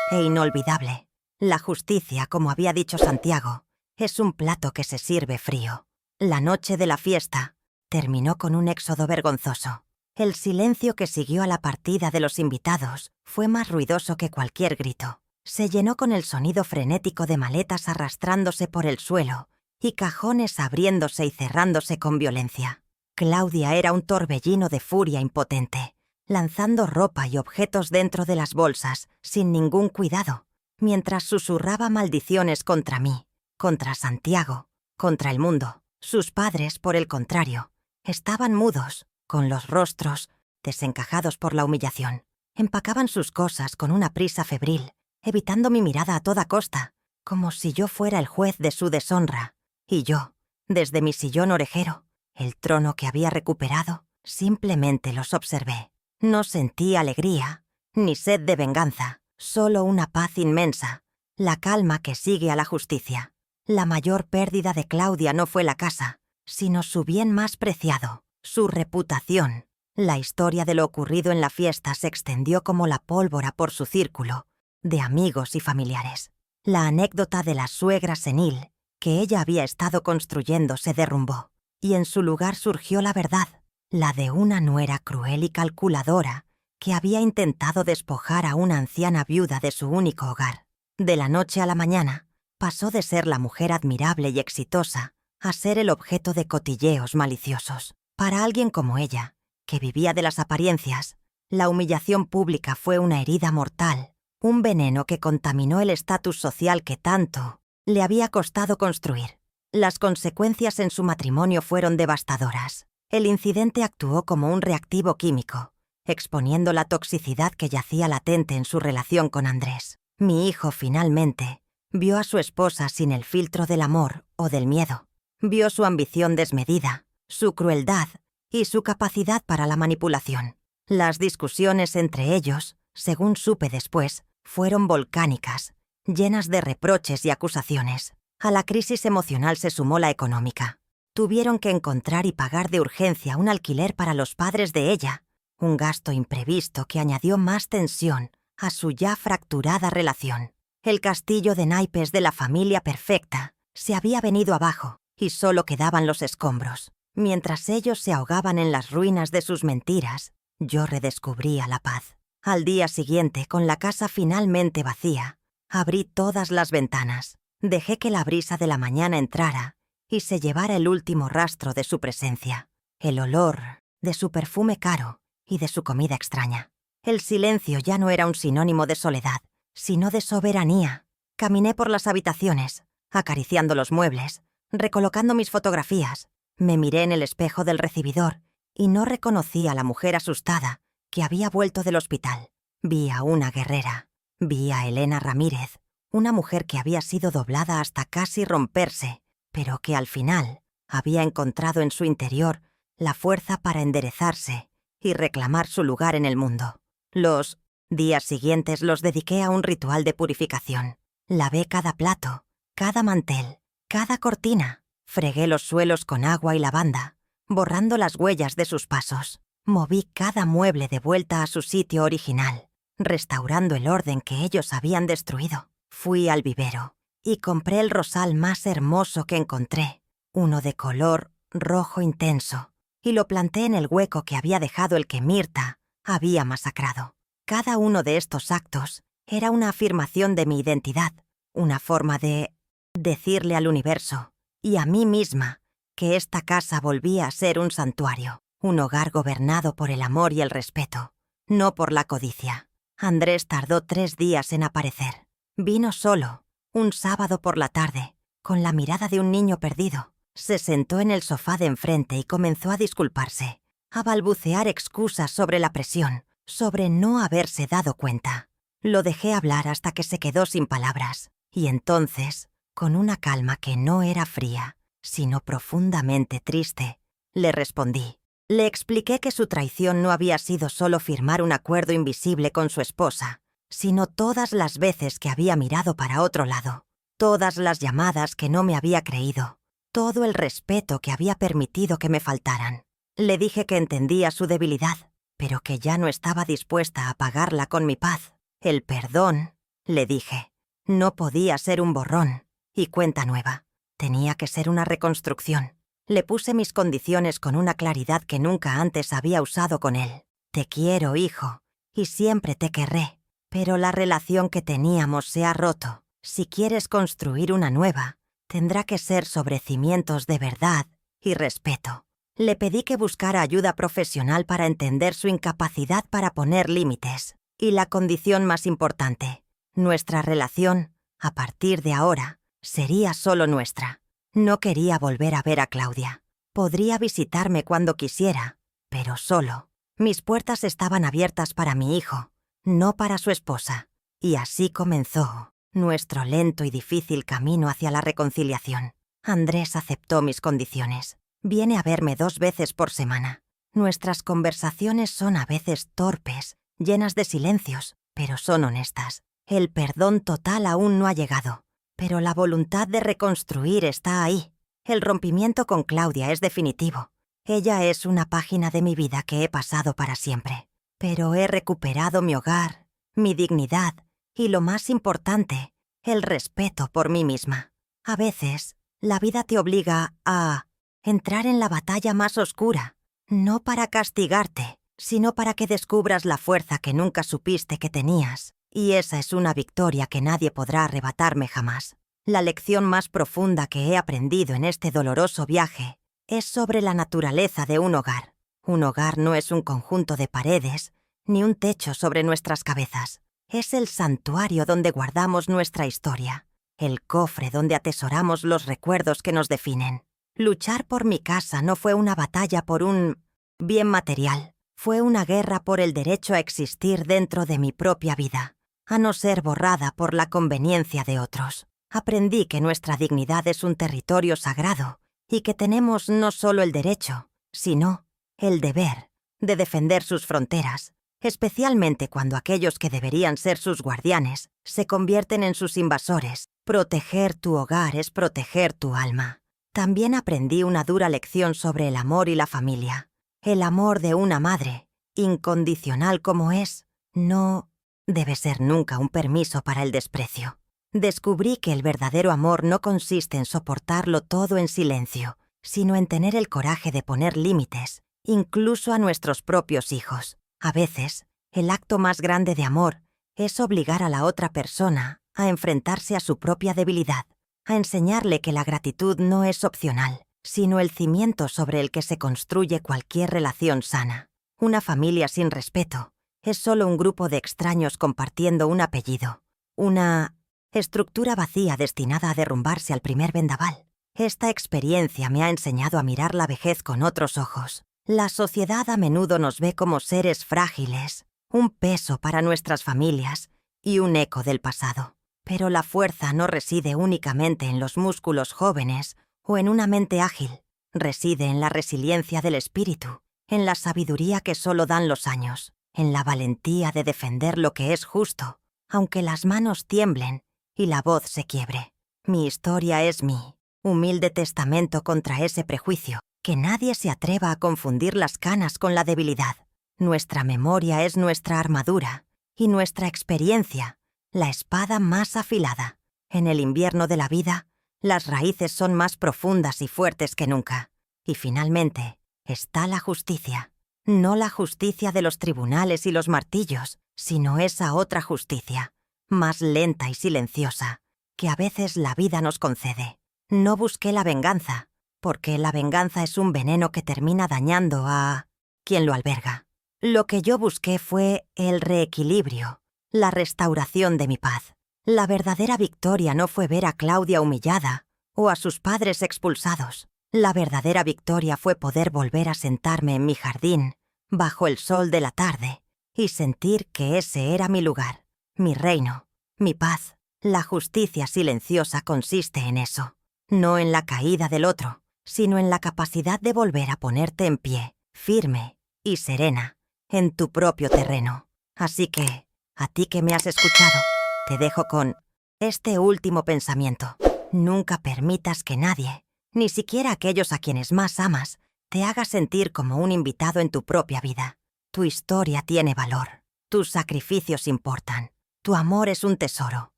e inolvidable. La justicia, como había dicho Santiago, es un plato que se sirve frío. La noche de la fiesta terminó con un éxodo vergonzoso. El silencio que siguió a la partida de los invitados fue más ruidoso que cualquier grito. Se llenó con el sonido frenético de maletas arrastrándose por el suelo y cajones abriéndose y cerrándose con violencia. Claudia era un torbellino de furia impotente, lanzando ropa y objetos dentro de las bolsas sin ningún cuidado, mientras susurraba maldiciones contra mí, contra Santiago, contra el mundo. Sus padres, por el contrario, estaban mudos, con los rostros desencajados por la humillación. Empacaban sus cosas con una prisa febril, evitando mi mirada a toda costa, como si yo fuera el juez de su deshonra. Y yo, desde mi sillón orejero, el trono que había recuperado, simplemente los observé. No sentí alegría, ni sed de venganza, solo una paz inmensa, la calma que sigue a la justicia. La mayor pérdida de Claudia no fue la casa, sino su bien más preciado, su reputación. La historia de lo ocurrido en la fiesta se extendió como la pólvora por su círculo de amigos y familiares. La anécdota de la suegra senil que ella había estado construyendo se derrumbó, y en su lugar surgió la verdad, la de una nuera cruel y calculadora que había intentado despojar a una anciana viuda de su único hogar. De la noche a la mañana, pasó de ser la mujer admirable y exitosa a ser el objeto de cotilleos maliciosos. Para alguien como ella, que vivía de las apariencias, la humillación pública fue una herida mortal, un veneno que contaminó el estatus social que tanto le había costado construir. Las consecuencias en su matrimonio fueron devastadoras. El incidente actuó como un reactivo químico, exponiendo la toxicidad que yacía latente en su relación con Andrés. Mi hijo, finalmente, vio a su esposa sin el filtro del amor o del miedo. Vio su ambición desmedida, su crueldad y su capacidad para la manipulación. Las discusiones entre ellos, según supe después, fueron volcánicas, llenas de reproches y acusaciones. A la crisis emocional se sumó la económica. Tuvieron que encontrar y pagar de urgencia un alquiler para los padres de ella, un gasto imprevisto que añadió más tensión a su ya fracturada relación. El castillo de naipes de la familia perfecta se había venido abajo y solo quedaban los escombros. Mientras ellos se ahogaban en las ruinas de sus mentiras, yo redescubría la paz. Al día siguiente, con la casa finalmente vacía, abrí todas las ventanas, dejé que la brisa de la mañana entrara y se llevara el último rastro de su presencia, el olor de su perfume caro y de su comida extraña. El silencio ya no era un sinónimo de soledad, sino de soberanía. Caminé por las habitaciones, acariciando los muebles, recolocando mis fotografías. Me miré en el espejo del recibidor y no reconocí a la mujer asustada que había vuelto del hospital. Vi a una guerrera. Vi a Elena Ramírez, una mujer que había sido doblada hasta casi romperse, pero que al final había encontrado en su interior la fuerza para enderezarse y reclamar su lugar en el mundo. Los días siguientes los dediqué a un ritual de purificación. Lavé cada plato, cada mantel, cada cortina. Fregué los suelos con agua y lavanda, borrando las huellas de sus pasos. Moví cada mueble de vuelta a su sitio original, restaurando el orden que ellos habían destruido. Fui al vivero y compré el rosal más hermoso que encontré, uno de color rojo intenso, y lo planté en el hueco que había dejado el que Mirta había masacrado. Cada uno de estos actos era una afirmación de mi identidad, una forma de decirle al universo y a mí misma que esta casa volvía a ser un santuario, un hogar gobernado por el amor y el respeto, no por la codicia. Andrés tardó 3 días en aparecer. Vino solo, un sábado por la tarde, con la mirada de un niño perdido. Se sentó en el sofá de enfrente y comenzó a disculparse, a balbucear excusas sobre la presión, sobre no haberse dado cuenta. Lo dejé hablar hasta que se quedó sin palabras, y entonces, con una calma que no era fría, sino profundamente triste, le respondí. Le expliqué que su traición no había sido solo firmar un acuerdo invisible con su esposa, sino todas las veces que había mirado para otro lado, todas las llamadas que no me había creído, todo el respeto que había permitido que me faltaran. Le dije que entendía su debilidad, pero que ya no estaba dispuesta a pagarla con mi paz. El perdón, le dije, no podía ser un borrón y cuenta nueva. Tenía que ser una reconstrucción. Le puse mis condiciones con una claridad que nunca antes había usado con él. Te quiero, hijo, y siempre te querré, pero la relación que teníamos se ha roto. Si quieres construir una nueva, tendrá que ser sobre cimientos de verdad y respeto. Le pedí que buscara ayuda profesional para entender su incapacidad para poner límites. Y la condición más importante, nuestra relación, a partir de ahora, sería solo nuestra. No quería volver a ver a Claudia. Podría visitarme cuando quisiera, pero solo. Mis puertas estaban abiertas para mi hijo, no para su esposa. Y así comenzó nuestro lento y difícil camino hacia la reconciliación. Andrés aceptó mis condiciones. Viene a verme 2 veces por semana. Nuestras conversaciones son a veces torpes, llenas de silencios, pero son honestas. El perdón total aún no ha llegado, pero la voluntad de reconstruir está ahí. El rompimiento con Claudia es definitivo. Ella es una página de mi vida que he pasado para siempre. Pero he recuperado mi hogar, mi dignidad y, lo más importante, el respeto por mí misma. A veces, la vida te obliga a entrar en la batalla más oscura. No para castigarte, sino para que descubras la fuerza que nunca supiste que tenías. Y esa es una victoria que nadie podrá arrebatarme jamás. La lección más profunda que he aprendido en este doloroso viaje es sobre la naturaleza de un hogar. Un hogar no es un conjunto de paredes, ni un techo sobre nuestras cabezas. Es el santuario donde guardamos nuestra historia, el cofre donde atesoramos los recuerdos que nos definen. Luchar por mi casa no fue una batalla por un bien material, fue una guerra por el derecho a existir dentro de mi propia vida, a no ser borrada por la conveniencia de otros. Aprendí que nuestra dignidad es un territorio sagrado y que tenemos no solo el derecho, sino el deber de defender sus fronteras, especialmente cuando aquellos que deberían ser sus guardianes se convierten en sus invasores. Proteger tu hogar es proteger tu alma. También aprendí una dura lección sobre el amor y la familia. El amor de una madre, incondicional como es, no debe ser nunca un permiso para el desprecio. Descubrí que el verdadero amor no consiste en soportarlo todo en silencio, sino en tener el coraje de poner límites, incluso a nuestros propios hijos. A veces, el acto más grande de amor es obligar a la otra persona a enfrentarse a su propia debilidad, a enseñarle que la gratitud no es opcional, sino el cimiento sobre el que se construye cualquier relación sana. Una familia sin respeto es solo un grupo de extraños compartiendo un apellido, una estructura vacía destinada a derrumbarse al primer vendaval. Esta experiencia me ha enseñado a mirar la vejez con otros ojos. La sociedad a menudo nos ve como seres frágiles, un peso para nuestras familias y un eco del pasado. Pero la fuerza no reside únicamente en los músculos jóvenes o en una mente ágil. Reside en la resiliencia del espíritu, en la sabiduría que solo dan los años, en la valentía de defender lo que es justo, aunque las manos tiemblen y la voz se quiebre. Mi historia es mi humilde testamento contra ese prejuicio. Que nadie se atreva a confundir las canas con la debilidad. Nuestra memoria es nuestra armadura y nuestra experiencia, la espada más afilada. En el invierno de la vida, las raíces son más profundas y fuertes que nunca. Y finalmente, está la justicia. No la justicia de los tribunales y los martillos, sino esa otra justicia, más lenta y silenciosa, que a veces la vida nos concede. No busqué la venganza, porque la venganza es un veneno que termina dañando a quien lo alberga. Lo que yo busqué fue el reequilibrio, la restauración de mi paz. La verdadera victoria no fue ver a Claudia humillada o a sus padres expulsados. La verdadera victoria fue poder volver a sentarme en mi jardín, bajo el sol de la tarde, y sentir que ese era mi lugar, mi reino, mi paz. La justicia silenciosa consiste en eso, no en la caída del otro, sino en la capacidad de volver a ponerte en pie, firme y serena, en tu propio terreno. Así que, a ti que me has escuchado, te dejo con este último pensamiento. Nunca permitas que nadie, ni siquiera aquellos a quienes más amas, te haga sentir como un invitado en tu propia vida. Tu historia tiene valor, tus sacrificios importan, tu amor es un tesoro.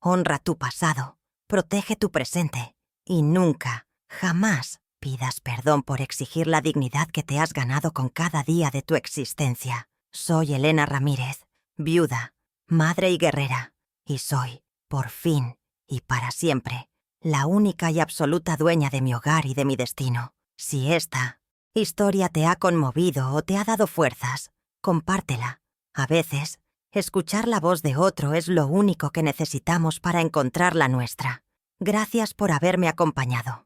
Honra tu pasado, protege tu presente y nunca, jamás, pidas perdón por exigir la dignidad que te has ganado con cada día de tu existencia. Soy Elena Ramírez, viuda, madre y guerrera, y soy, por fin y para siempre, la única y absoluta dueña de mi hogar y de mi destino. Si esta historia te ha conmovido o te ha dado fuerzas, compártela. A veces, escuchar la voz de otro es lo único que necesitamos para encontrar la nuestra. Gracias por haberme acompañado.